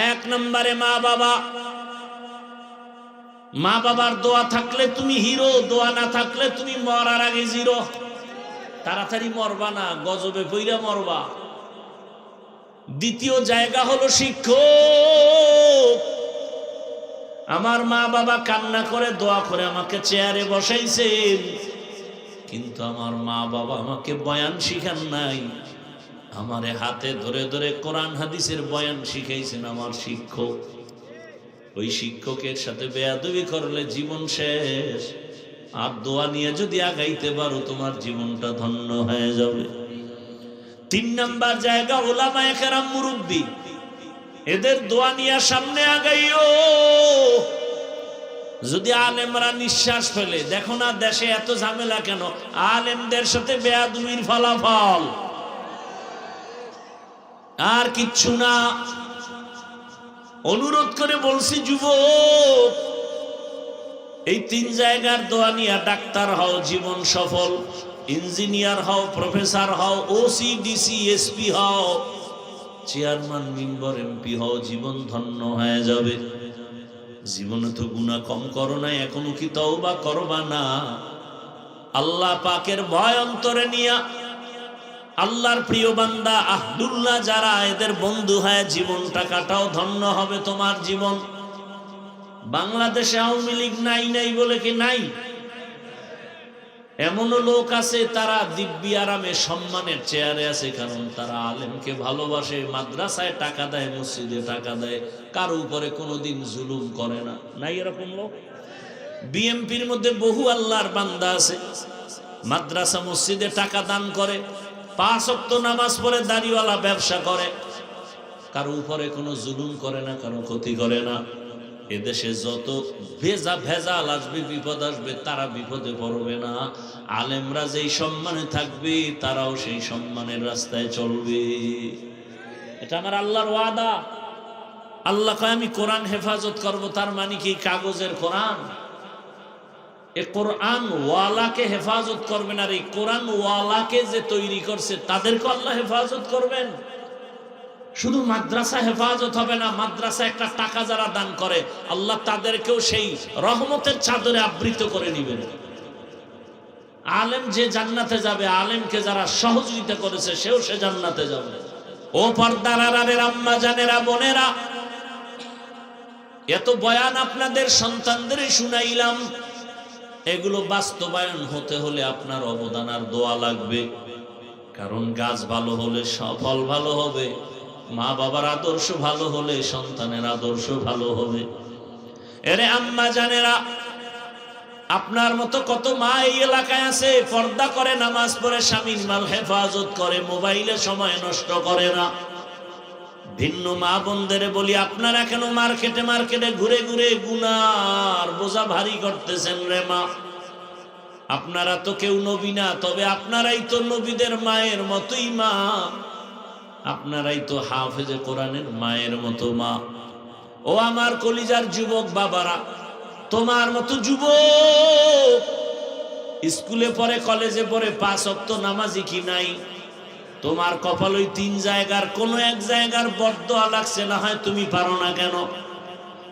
এক নম্বরে মা বাবা। মা বাবার দোয়া থাকলে তুমি হিরো, দোয়া না থাকলে তুমি মরার আগে জিরো। তাড়াতাড়ি মরবা না, গজবে পইরা মরবা। দ্বিতীয় জায়গা হলো শিক্ষক। আমার মা বাবা কান্না করে দোয়া করে আমাকে চেয়ারে বসাইছেন, কিন্তু আমার মা বাবা আমাকে বয়ান শিখান নাই। আমারে হাতে ধরে ধরে কোরআন হাদিসের বয়ান শিখাইছেন আমার শিক্ষক। ওই শিক্ষকের সাথে বেয়াদবি করলে জীবন শেষ। আর দোয়া নিয়ে যদি আগাইতে পারো তোমার জীবনটা ধন্য হয়ে যাবে। 3 নাম্বার জায়গা উলামায়ে কেরাম, মুরব্বী। এদের দোয়া নিয়ে সামনে আগাইও। যদি আলেমরা নিঃশ্বাস ফেলে, দেখো না দেশে এত ঝামেলা কেন? আলেমদের সাথে বেয়াদবির ফলাফল, আর কিচ্ছু না। অনুরোধ করে বলছি যুবক, এই 3 জায়গার দোয়া নিয়ে ডাক্তার হও, জীবন সফল। ইঞ্জিনিয়ার হও, প্রফেসর হও, ওসি ডিসি এসপি হও, চেয়ারম্যান মেম্বার এমপি হও, জীবন ধন্য হয়ে যাবে। জীবনে তো গুনাহ কম করো না, এখনো কি তওবা করবা না? আল্লাহ পাকের ভয় অন্তরে নিয়া, আল্লাহর প্রিয় বান্দা আহদুল্লাহ যারা, এদের বন্ধু হয়ে জীবনটা কাটাও, ধন্য হবে তোমার জীবন। বাংলাদেশে আওয়ামী লীগ নাই নাই বলে কি নাই? এমনও লোক আছে তারা দিব্যি আরামে সম্মানের চেয়ারে আছে, কারণ তারা আলেমকে ভালোবাসে, মাদ্রাসায় টাকা দেয়, মসজিদে টাকা দেয়, কারো উপরে কোনোদিন জুলুম করে না। নাই এরকম লোক? বিএমপির মধ্যে বহু আল্লাহর বান্দা আছে, মাদ্রাসা মসজিদে টাকা দান করে, 5 ওয়াক্ত নামাজ পড়ে, দাড়িওয়ালা ব্যবসা করে, কারো উপরে কোনো জুলুম করে না, কারো ক্ষতি করে না। এদেশে যত ভেজাল আসবে, বিপদ আসবে, তারা বিপদে পড়বে না। আলেমরা যেই সম্মানে থাকবে, তারাও সেই সম্মানের রাস্তায় চলবে। এটা আমার আল্লাহর ওয়াদা। আল্লাহ কয় আমি কোরআন হেফাজত করব। তার মানে কি কাগজের কোরআন? এই কোরআন ওয়ালাকে হেফাজত করবেন, আর এই কোরআন ওয়ালাকে যে তৈরি করছে তাদেরকে আল্লাহ হেফাজত করবেন। শুধু মাদ্রাসা হেফাজত হবে না, মাদ্রাসা একটা টাকা যারা দান করে, আল্লাহ তাদেরকেও সেই রহমতের চাদরে আবৃত করে নেবেন। আলেম যে জান্নাতে যাবে, আলেমকে যারা সহযোগিতা করেছে, সেও সে জান্নাতে যাবে। ও পর্দার আড়ালের আম্মা জানেরা, বোনেরা, এত বয়ান আপনাদের সন্তানদের শুনাইলাম, এগুলো বাস্তবায়ন হতে হলে আপনার অবদান আর দোয়া লাগবে। কারণ গাছ ভালো হলে ফল ভালো হবে, মা বাবার আদর্শ ভালো হলে সন্তানের আদর্শ ভালো হবে। এরে আম্মা জানেরা, আপনার মতো কত মা এই এলাকায় আছে, পর্দা করে, নামাজ পড়ে, স্বামীর মাল হেফাজত করে, মোবাইলে সময় নষ্ট করে না। ভিন্ন মা বোনদের বলি, আপনারা কেন মার্কেটে মার্কেটে ঘুরে ঘুরে গুনার বোঝা ভারী করতেছেন রে মা? আপনারা তো কেউ নবী না, তবে আপনারাই তো নবীদের মায়ের মতোই মা, আপনারাই তো হাফেজে কোরআনের মায়ের মতো মা। ও আমার কলিজার যুবক বাবারা, তোমার মতো যুবক স্কুলে পড়ে, কলেজে পড়ে, 5 ওয়াক্ত নামাজি কি নাই? তোমার কপাল ওই 3 জায়গার কোনো এক জায়গার বদদোয়া লাগছে না হয়, তুমি পারো না কেন?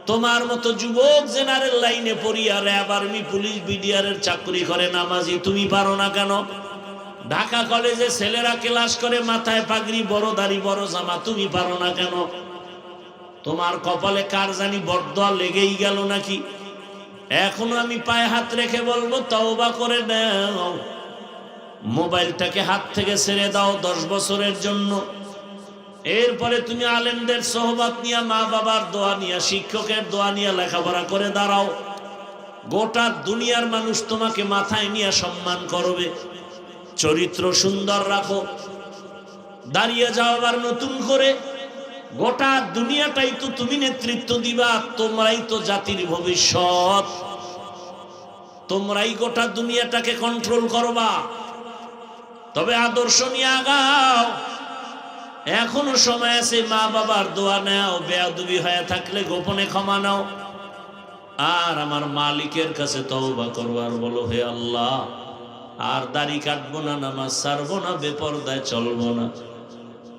তোমার মতো যুবক জেনারেল লাইনে পড়িয়া র্যাব, আর্মি, পুলিশ, বিডিআরের চাকরি করে, নামাজি, তুমি পারো না কেন? ঢাকা কলেজে ছেলেরা ক্লাস করে, মাথায় পাগড়ি, বড় দাড়ি, বড় জামা, তুমি পারো না কেন? তোমার কপালে কার জানি বদদোয়া লেগেই গেল নাকি? এখনো আমি পায়ে হাত রেখে বলবো, তওবা করে নাও। মোবাইলটাকে হাত থেকে ছেড়ে দাও 10 বছরের জন্য। এরপরে তুমি আলেমদের সোহবত নিয়ে, মা বাবার দোয়া নিয়ে, শিক্ষকের দোয়া নিয়ে লেখাপড়া করে দাঁড়াও। গোটা দুনিয়ার মানুষ তোমাকে মাথায় নিয়ে সম্মান করবে। চরিত্র সুন্দর রাখো, দাঁড়িয়ে যাও আবার নতুন করে। গোটা দুনিয়াটাই তো তুমি নেতৃত্ব দিবা, তোমরাই তো জাতির ভবিষ্যৎ, তোমরাই গোটা দুনিয়াটাকে কন্ট্রোল করবা। তবে আদর্শ নিয়ে আগাও, এখনো সময় আছে। মা বাবার দোয়া নাও, বেয়াদবি হয়ে থাকলে গোপনে ক্ষমা নাও, আর আমার মালিকের কাছে তওবা করো, আর বলো, হে আল্লাহ, আর দাড়ি কাটবো না, নামাজ ছাড়বো না, বেপরদায় চলবো না।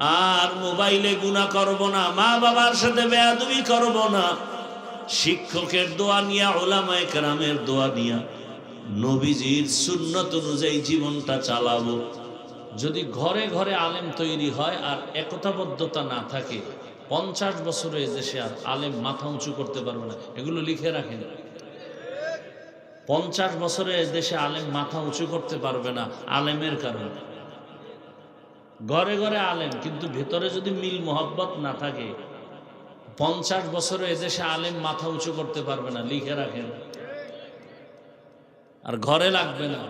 আর মোবাইলে গুনাহ করব না, মা বাবার সাথে বেয়াদবি করব না, শিক্ষকের দোয়া নিয়া, উলামায়ে কেরামের দোয়া নিয়া নবীজির সুন্নত অনুযায়ী জীবনটা চালাবো। যদি ঘরে ঘরে আলেম তৈরি হয় আর একতাবদ্ধতা না থাকে, 50 বছরে দেশে আর আলেম মাথা উঁচু করতে পারবে না। এগুলো লিখে রাখেন। 50 বছরে দেশে আলেম মাথা উঁচু করতে পারবে না আলেমের কারণে। ঘরে ঘরে আলেম, কিন্তু ভেতরে যদি মিল মোহাব্বত না থাকে, 50 বছরে এদেশে আলেম মাথা উঁচু করতে পারবে না। লিখে রাখেন। আর ঘরে লাগবে না,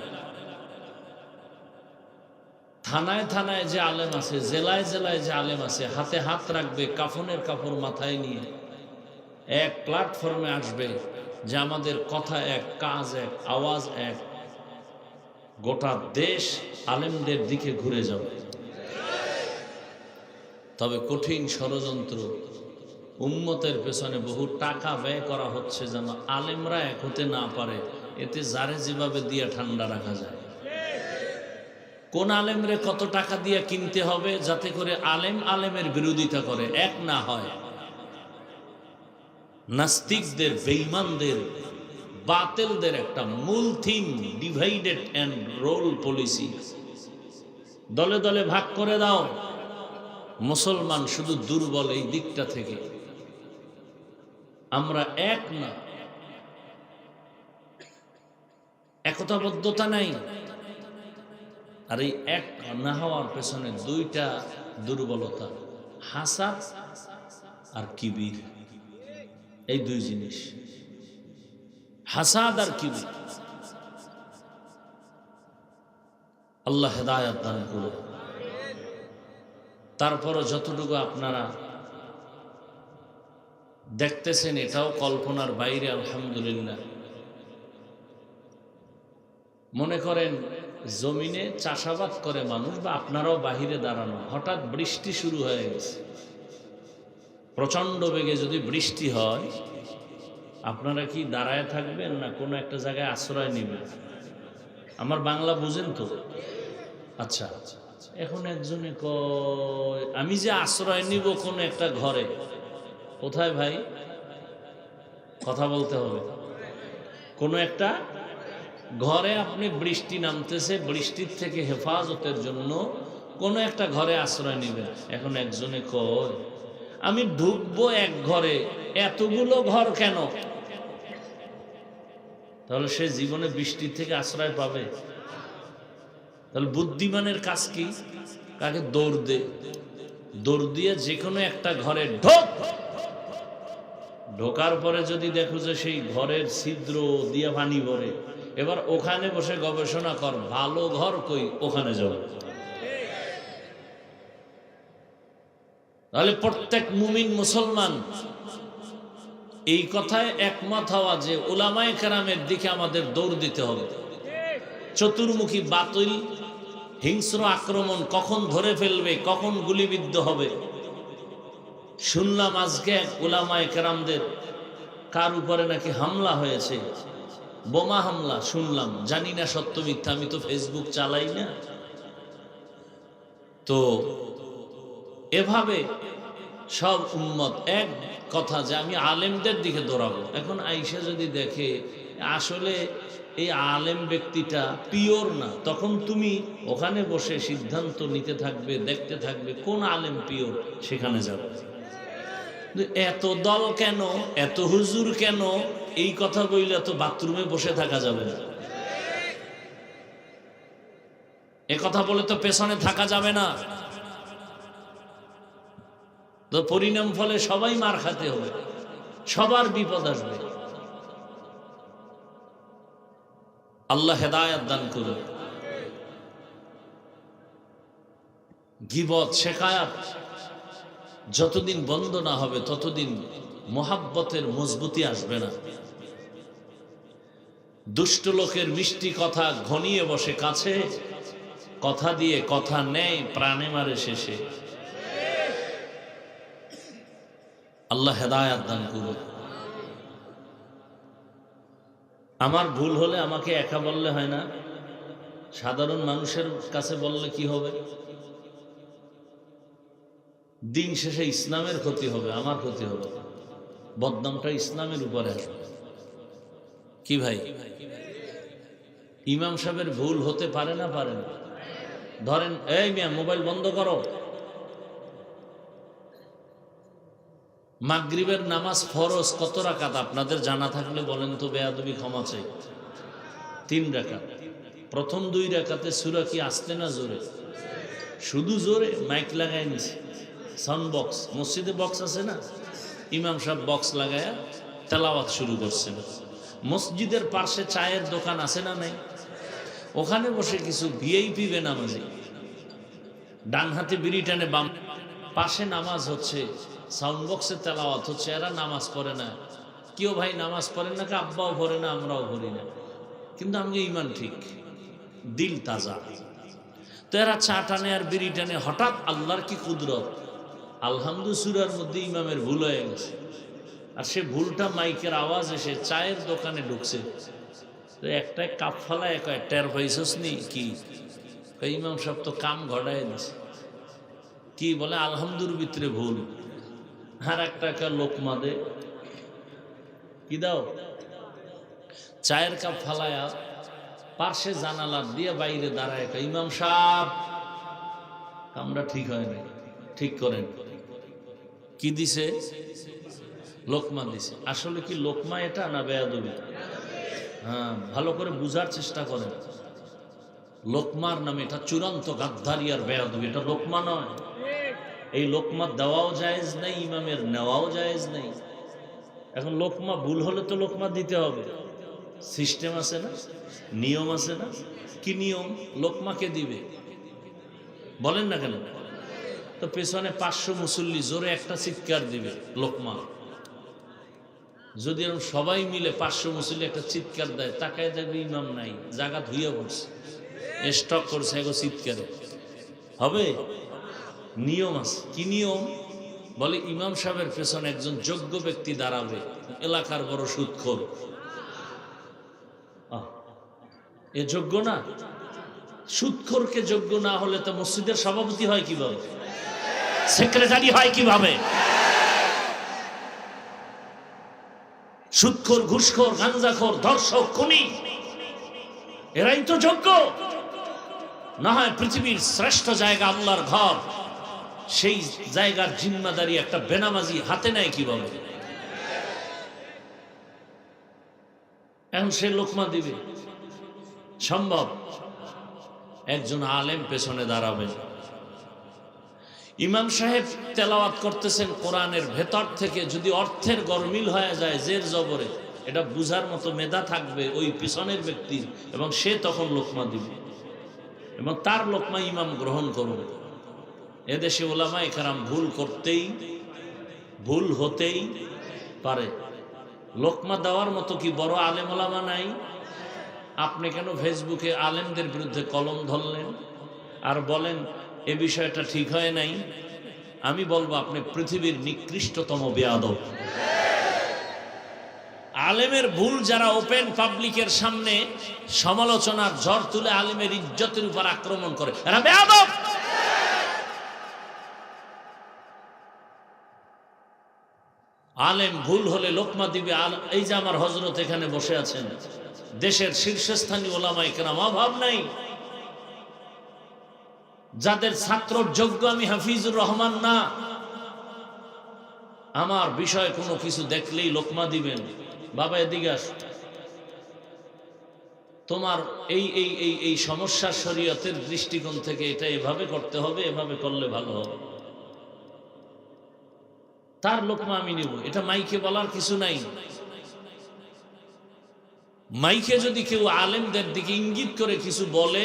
থানায় থানায় যে আলেম আছে, জেলায় জেলায় যে আলেম আছে, হাতে হাত রাখবে, কাফনের কাপড় মাথায় নিয়ে এক প্ল্যাটফর্মে আসবে যে আমাদের কথা এক, কাজ এক, আওয়াজ এক। গোটা দেশ আলেমদের দিকে ঘুরে যাবে। তবে কঠিন ষড়যন্ত্র, উম্মতের পেছনে বহু টাকা ব্যয় করা হচ্ছে যেন আলেমরা এক হতে না পারে। এতে যারে যেভাবে দিয়ে ঠান্ডা রাখা যায়। কোন আলেমরে কত টাকা দিয়ে কিনতে হবে যাতে করে আলেম আলেমের বিরোধিতা করে, এক না হয়। নাস্তিকদের, বেঈমানদের, বাতিলদের একটা মূল theme divided and rule policy. দলে দলে ভাগ করে দাও। মুসলমান শুধু দুর্বল এই দিকটা থেকে। আমরা এক না, একতাবদ্ধতা নাই। আর এই এক না হওয়ার পেছনে দুইটা দুর্বলতা, হাসাদ আর কিবির। এই দুই জিনিস, হাসাদ আর কিবির। আল্লাহ হেদায়েত দান করুন। তারপরও যতটুকু আপনারা দেখতেছেন এটাও কল্পনার বাইরে। আলহামদুলিল্লাহ। মনে করেন জমিনে চাষাবাদ করে মানুষ, বা আপনারাও বাহিরে দাঁড়ানো, হঠাৎ বৃষ্টি শুরু হয়ে গেছে। প্রচন্ড বেগে যদি বৃষ্টি হয়, আপনারা কি দাঁড়ায় থাকবেন না কোনো একটা জায়গায় আশ্রয় নেবেন? আমার বাংলা বুঝেন তো? আচ্ছা, এখন একজনে কয় আমি যে আশ্রয় নিব কোন একটা ঘরে। কোথায় ভাই? কথা বলতে হবে। কোন একটা ঘরে আপনি, বৃষ্টি নামতেছে, বৃষ্টির থেকে হেফাজতের জন্য কোন একটা ঘরে আশ্রয় নেবেন। এখন একজনে কয় আমি ঢুকবো এক ঘরে, এতগুলো ঘর কেন? তাহলে সে জীবনে বৃষ্টির থেকে আশ্রয় পাবে? তাহলে বুদ্ধিমানের কাজ কি? কাকে দৌড় দে, দৌড় দিয়ে যে কোনো একটা ঘরে ঢোক। ঢোকার পরে যদি দেখো যে সেই ঘরের ছিদ্র দিয়ে পানি ভরে, এবার ওখানে বসে গবেষণা কর, ভালো ঘর কই, ওখানে যাও। তাহলে প্রত্যেক মুমিন মুসলমান এই কথায় একমত হওয়া যে উলামায়ে কেরামের দিকে আমাদের দৌড় দিতে হবে। চতুর্মুখী বাতিল, হিংস্র আক্রমণ কখন ধরে ফেলবে, কখন গুলিবিদ্ধ হবে। শুনলাম আজকে উলামায়ে কেরামদের কার উপরে নাকি হামলা হয়েছে, বোমা হামলা শুনলাম। জানি না সত্য মিথ্যা, আমি তো ফেসবুক চালাই না। তো এভাবে সব উম্মত এক কথা যে আমি আলেমদের দিকে দৌড়াবো। এখন আইসা যদি দেখে আসলে এই আলেম ব্যক্তিটা পিওর না, তখন তুমি ওখানে বসে সিদ্ধান্ত নিতে থাকবে, দেখতে থাকবে কোন আলেম পিওর, সেখানে যাবে। এত দল কেন, এত হুজুর কেন, এই কথা বললে তো বাথরুমে বসে থাকা যাবে না। এ কথা বলে তো পেছনে থাকা যাবে না। তো পরিণাম ফলে সবাই মার খাতে হবে, সবার বিপদ আসবে। আল্লাহ হেদায়েত দান করুন। গীবত, শিকায়াত যতদিন বন্ধ না হবে ততদিন মোহাব্বতের মজবুতি আসবে না। দুষ্ট লোকের মিষ্টি কথা ঘনিয়ে বসে কাছে, কথা দিয়ে কথা নেই, প্রাণে মারে শেষে। আল্লাহ হেদায়েত দান করুন। আমার ভুল হলে আমাকে একা বললে হয় না, সাধারণ মানুষের কাছে বললে কি হবে? দিন শেষে ইসলামের ক্ষতি হবে, আমার ক্ষতি হবে, বদনামটা ইসলামের উপরে আসবে। কি ভাই, ইমাম সাহেবের ভুল হতে পারে না? পারে না। ধরেন, এই মিয়া মোবাইল বন্ধ করো। মাগরিবের নামাজ ফরজ কত রাকাত আপনাদের জানা থাকলে বলেন তো, বেয়াদবি ক্ষমা চাই। 3 রাকাত। প্রথম 2 রাকাতে সূরা কি আস্তে না জোরে? শুধু জোরে। মাইক লাগাই নিছে, সাউন্ড বক্স, মসজিদে বক্স আছে না, ইমাম সাহেব বক্স লাগায়া তেলাওয়াত শুরু করছেন। মসজিদের পাশে চায়ের দোকান আছে না নাই? ওখানে বসে কিছু ভিআইপি বেনামাজি ডান হাতে বিড়ি টানে, বাম পাশে নামাজ হচ্ছে, সাউন্ড বক্সে তেলাওয়াত হচ্ছে, এরা নামাজ পড়ে না। কেউ ভাই নামাজ পড়েন না, আব্বাও পড়ে না, আমরাও পড়ি না, কিন্তু আমাকে ইমান ঠিক, দিল তাজা। তো এরা চা টানে আর বিড়ি টানে, হঠাৎ আল্লাহর কি কুদরত, আলহামদু সূরার মধ্যে ইমামের ভুল হয়ে গেছে, আর সে ভুলটা মাইকের আওয়াজ এসে চায়ের দোকানে ঢুকছে। তো একটা কাপ ফালায় কয়, টের পাইছস নি কি? ইমাম সাহেব তো কাম ঘটায় দিছে। কি বলে? আলহামদুর ভিতরে ভুল। আর একটা লোকমা দে, কি দাও? চায়ের কাপ ফালায়া পাশে জানালা দিয়ে বাইরে দাঁড়ায়, ইমাম সাহেব কামটা ঠিক হয় না, ঠিক করেন। কি দিছে? লোকমা দিছে। আসলে কি লোকমা এটা না বেয়াদবি? হ্যাঁ, ভালো করে বুঝার চেষ্টা করেন। লোকমার নামে এটা চূড়ান্ত গাদ্দারি আর বেয়াদবি, এটা লোকমা নয়। এই লোকমা দেওয়াও জায়েজ নেই, ইমামের নেওয়াও জায়েজ নেই। এখন লোকমা ভুল হলে তো লোকমা দিতে হবে, সিস্টেম আছে না, নিয়ম আছে না? কি নিয়ম? লোকমাকে দিবে, বলেন না কেন? তো পেছনে 500 মুসল্লি জোরে একটা চিৎকার দিবে লোকমা। যদি এরকম সবাই মিলে 500 মুসল্লি একটা চিৎকার দেয়, তাকায় দেখবে ইমাম নাই, জায়গা ধুইয়া পড়ছে, স্টক করছে, এগো চিৎকারে হবে? নিয়ম আছে। কি নিয়ম? বলে ইমাম সাহেবের পেছনে একজন যোগ্য ব্যক্তি দাঁড়াবে, এলাকার বড় সুদখোর। এ যোগ্য না? সুদখোরকে যোগ্য না হলে তো মসজিদের সভাপতি হয় কিভাবে, সেক্রেটারি হয় কিভাবে? সুদখোর, ঘুষখোর, গাঞ্জাখোর, ধর্ষক, খুনি, এরাই তো যোগ্য। না হয় পৃথিবীর শ্রেষ্ঠ জায়গা আল্লাহর ঘর, সেই জায়গার জিম্মাদারি একটা বেনামাজি হাতে নেয় কিভাবে? এখন সে লোকমা দিবে, সম্ভব? একজন আলেম পেছনে দাঁড়াবেন, ইমাম সাহেব তেলাওয়াত করতেছেন কোরআনের ভেতর থেকে, যদি অর্থের গরমিল হয়ে যায় জের জবরে, এটা বুঝার মতো মেধা থাকবে ওই পিছনের ব্যক্তির, এবং সে তখন লোকমা দিবে, এবং তার লোকমা ইমাম গ্রহণ করবে। এদেশে ওলামায়ে কেরাম ভুল হতেই পারে। লোকমা দেওয়ার মতো কি বড় আলেম ওলামা নাই? আপনি কেন ফেসবুকে আলেমদের বিরুদ্ধে কলম ধরলেন আর বলেন এ বিষয়টা ঠিক হয় নাই? আমি বলবো আপনি পৃথিবীর নিকৃষ্টতম বেয়াদব। আলেমের ভুল যারা ওপেন পাবলিকের সামনে সমালোচনার ঝড় তুলে আলেমের ইজ্জতের উপর আক্রমণ করে, এরা বেয়াদব। আলেম ভুল হলে লোকমা দিবে। এই যে আমার হযরত এখানে বসে আছেন, দেশের শীর্ষস্থানীয় ওলামায়ে কেরাম অভাব নাই, যাদের ছাত্রর যোগ্য আমি হাফিজুর রহমান না, আমার বিষয় কোনো কিছু দেখলেই লোকমা দিবেন। বাবা এদিকে আস, তোমার এই এই এই এই সমস্যা শরীয়তের দৃষ্টিকোণ থেকে এটা এভাবে করতে হবে, এভাবে করলে ভালো হবে, তার লোকমা আমি নিব। এটা মাইকে বলার কিছু নাই। মাইকে যদি কেউ আলেমদের দিকে ইঙ্গিত করে কিছু বলে,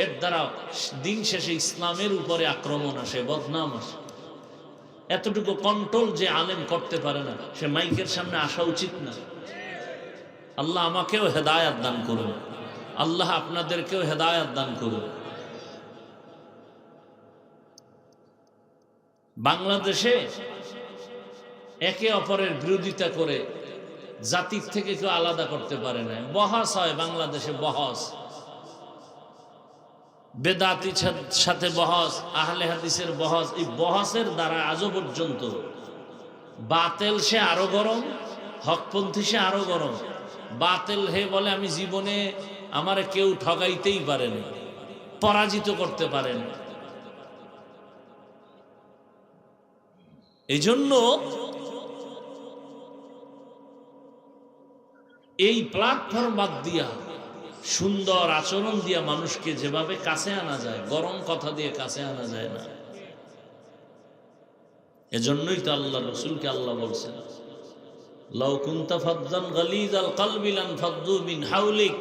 এর দ্বারা দিন শেষে ইসলামের উপরে আক্রমণ আসে, বদনাম আসে। এতটুকু কন্ট্রোল যে আলেম করতে পারে না, সে মাইকের সামনে আসা উচিত না। আল্লাহ আমাকেও হেদায়েত দান করুন, আল্লাহ আপনাদেরকেও হেদায়েত দান করুন। বাংলাদেশে একে অপরের বিরোধিতা করে জাতির থেকে কেউ আলাদা করতে পারে না। বহস হয় বাংলাদেশে, বহস। বেদাতি সাথে বহস, আহলে হাদিসের বহস, এই বহসের দ্বারা আজও পর্যন্ত বাতেল সে আরো গরম, হকপন্থী সে আরো গরম। বাতেল হে বলে আমি জীবনে আমারে কেউ ঠকাইতেই পারেন, পরাজিত করতে পারেন। এই জন্য এই প্ল্যাটফর্ম বাদ দিয়া সুন্দর আচরণ দিয়া মানুষকে যেভাবে কাছে আনা যায়, গরম কথা দিয়ে কাছে আনা যায় না। এজন্যই তো আল্লাহ রসুলকে আল্লাহ বলছেন, লাউ কুনতা ফাজ্জান গালিজাল কলবি লানফাদ্দু মিন হাওলিক।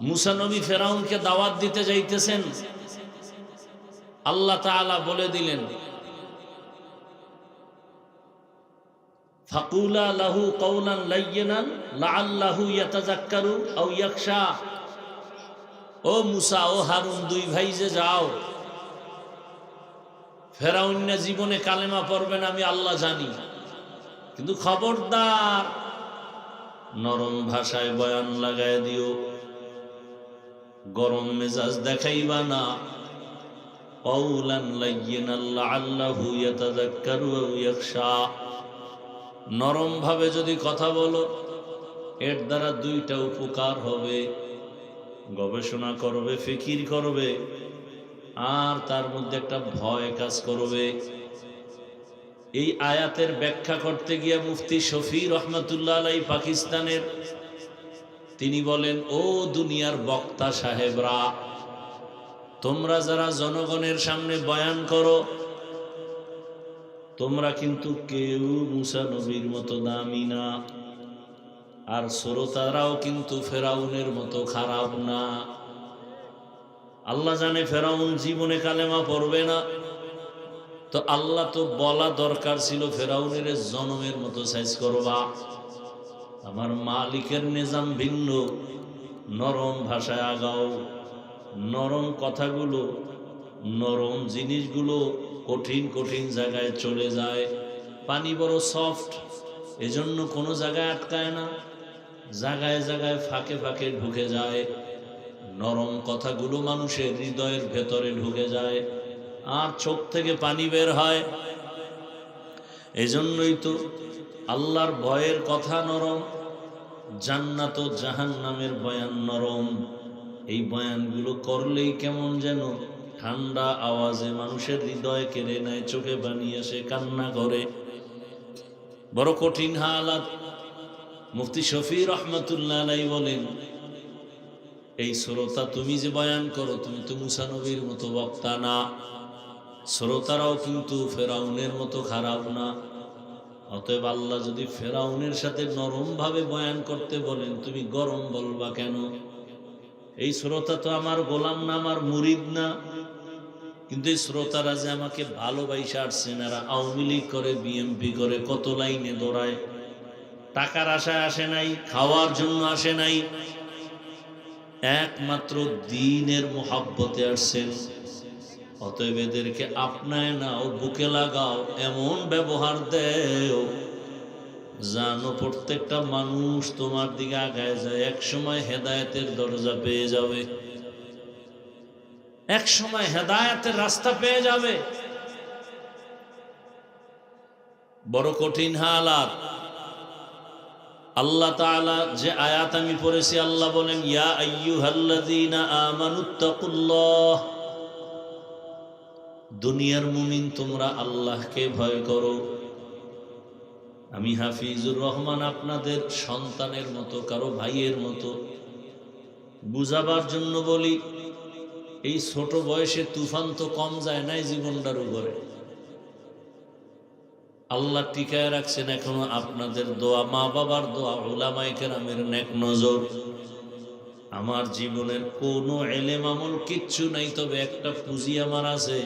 মুসা নবী ফেরাউনকে দাওয়াত দিতে যাইতেছেন, আল্লাহ তাআলা বলে দিলেন, ফাকুলা লাহু কওলান লায়্যিনান লাআল্লাহু ইয়াতাযাক্কারু আও ইয়াখশা। ও মুসা, ও হারুন, দুই ভাই যে যাও, ফেরাউন না জীবনে কালেমা পড়বেন আমি আল্লাহ জানি, কিন্তু খবরদার নরম ভাষায় বয়ান লাগায় দিও, গরম মেজাজ দেখাইবা না। কওলান লায়্যিনান লাআল্লাহু ইয়াতাযাক্কারু আও ইয়াখশা। নরম ভাবে যদি কথা বলো, এর দ্বারা দুইটা উপকার হবে, গবেষণা করবে, ফিকির করবে, আর তার মধ্যে একটা ভয় কাজ করবে। এই আয়াতের ব্যাখ্যা করতে গিয়ে মুফতি শফি রহমাতুল্লাহ আলাইহি পাকিস্তানের, তিনি বলেন, ও দুনিয়ার বক্তা সাহেবরা, তোমরা যারা জনগণের সামনে বয়ান করো, তোমরা কিন্তু কেউ মুসা নবীর মতো দামি না, আর শ্রোতারাও কিন্তু ফেরাউনের মতো খারাপ না। আল্লাহ জানে ফেরাউন জীবনে কালেমা পড়বে না, তো আল্লাহ তো বলা দরকার ছিল ফেরাউনের জনমের মতো সাইজ করবা, আমার মালিকের নিজাম ভিন্ন, নরম ভাষায় আগাও, নরম কথাগুলো, নরম জিনিসগুলো কঠিন কঠিন জায়গায় চলে যায়। পানি বড় সফট, এজন্য কোনো জায়গায় আটকায় না, জায়গায় জায়গায় ফাঁকে ফাঁকে ঢুকে যায়। নরম কথাগুলো মানুষের হৃদয়ের ভেতরে ঢুকে যায়, আর চোখ থেকে পানি বের হয়। এজন্যই তো আল্লাহর ভয়ের কথা নরম, জান্নাত ও জাহান্নামের বয়ান নরম। এই বয়ানগুলো করলেই কেমন যেন ঠান্ডা আওয়াজে মানুষের হৃদয় কেড়ে নেয়, চোখে পানি আসে, কান্না করে। বড় কঠিন হালাত। মুফতি শফি রহমাতুল্লাহ আলাইহি বলেন, এই শ্রোতা তুমি যে বয়ান করো, তুমি তো মুসা নবীর মতো বক্তা না, শ্রোতারাও কিন্তু ফেরাউনের মতো খারাপ না। অতএব আল্লাহ যদি ফেরাউনের সাথে নরম ভাবে বয়ান করতে বলেন, তুমি গরম বলবা কেন? এই শ্রোতা তো আমার গোলাম না, আমার মুরিদ না, কিন্তু এই শ্রোতারা যে আমাকে ভালোবাসা আসছেন, এরা আওয়ামী লীগ করে, বিএমপি করে, কত লাইনে দৌড়ায়, টাকার আশায় আসে নাই, খাওয়ার জন্য আসে নাই, একমাত্র দ্বীনের মোহাব্বতে আসছেন। অতএব এদেরকে আপনায় নাও, বুকে লাগাও, এমন ব্যবহার দেও জানো প্রত্যেকটা মানুষ তোমার দিকে আগায় যায়, এক সময় হেদায়েতের দরজা পেয়ে যাবে, এক সময় হেদায়েতের রাস্তা পেয়ে যাবে। বড় কঠিন হালাত। আল্লাহ তাআলা যে আয়াত আমি পড়েছি, আল্লাহ বলেন, ইয়া আইয়ুহাল্লাযীনা আমানুত্তাকুল্লাহ, দুনিয়ার মুমিন তোমরা আল্লাহকে ভয় করো। আমি হাফিজুর রহমান আপনাদের সন্তানের মতো, কারো ভাইয়ের মতো বুঝাবার জন্য বলি, এই ছোট বয়সে তুফান তো কম যায় নাই জীবনটার উপরে, আল্লাহ টিকায় রাখছেন এখনো আপনাদের দোয়া, মা বাবার দোয়া, উলামায়ে কেরামের নেক নজর। আমার জীবনের কোনো ইলম আমল কিচ্ছু নাই, তবে একটা পুঁজি আমার আছে,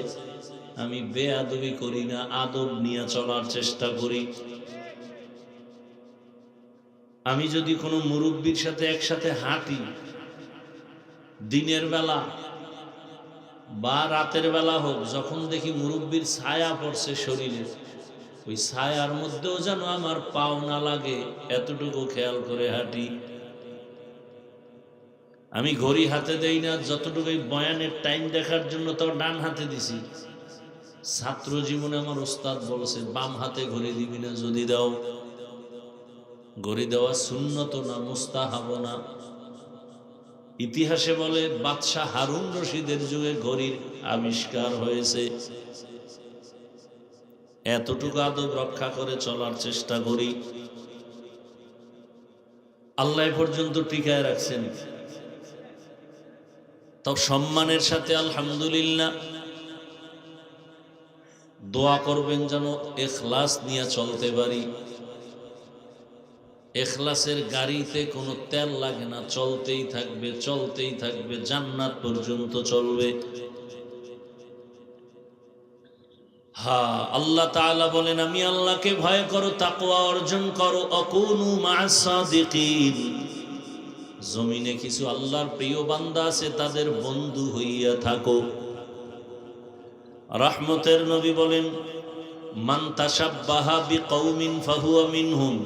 আমি বেয়াদবি করি না, আদব নিয়ে চলার চেষ্টা করি। আমি যদি কোনো মুরব্বির সাথে একসাথে হাঁটি, দিনের বেলা বা রাতের বেলা হোক, যখন দেখি মুরব্বির ছায়া পড়ছে শরীরে, ওই ছায়ার মধ্যেও যেন আমার পাও না লাগে এতটুকু খেয়াল করে হাঁটি। আমি ঘড়ি হাতে দেই না, যতটুকু বয়ানের টাইম দেখার জন্য তো ডান হাতে দিছি। ছাত্র জীবনে আমার ওস্তাদ বলছে বাম হাতে ঘড়ি দিবি না, যদি দাও। ঘড়ি দেওয়া সুন্নত না, মুস্তাহাব না। ইতিহাসে বলে বাদশাহ হারুন রশিদের যুগে ঘড়ির আবিষ্কার হয়েছে। এতটুকু আদব রক্ষা করে চলার চেষ্টা করি। আল্লাহ পর্যন্ত টিকায় রাখছেন, তো সম্মানের সাথে আলহামদুলিল্লাহ। দোয়া করবেন যেন ইখলাস নিয়ে চলতে পারি। ইখলাসের গাড়িতে কোনো তেল লাগে না, চলতেই থাকবে, চলতেই থাকবে, জান্নাত পর্যন্ত চলবে। হ্যাঁ, আল্লাহ তাআলা বলেন আমি আল্লাহকে ভয় করো, তাকওয়া অর্জন করো, আকুনু মা'আস সাদিকিন। জমিনে কিছু আল্লাহর প্রিয় বান্দা আছে, তাদের বন্ধু হইয়া থাকো। রহমতের নবী বলেন মান তাশাব্বাহা বিকওমিন ফাহুয়া মিনহুম।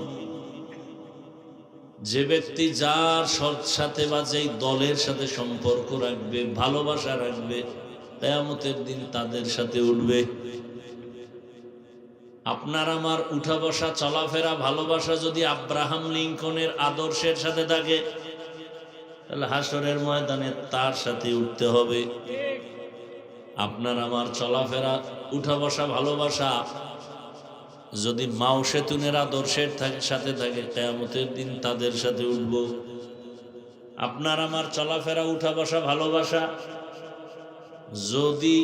যে ব্যক্তি যার সাথে বা যেই দলের সাথে সম্পর্ক রাখবে, ভালোবাসা রাখবে, কিয়ামতের দিন তাদের সাথে উঠবে। আপনার আমার উঠা বসা, চলাফেরা, ভালোবাসা যদি আব্রাহাম লিঙ্কনের আদর্শের সাথে থাকে, তাহলে হাসরের ময়দানে তার সাথে উঠতে হবে। আপনার আমার চলাফেরা, উঠা বসা, ভালোবাসা যদি মাও সেতুনের আদর্শের সাথে থাকে, কিয়ামতের দিন তাদের সাথে উঠব। আপনার আমার চলাফেরা, উঠা বসা, ভালোবাসা যদি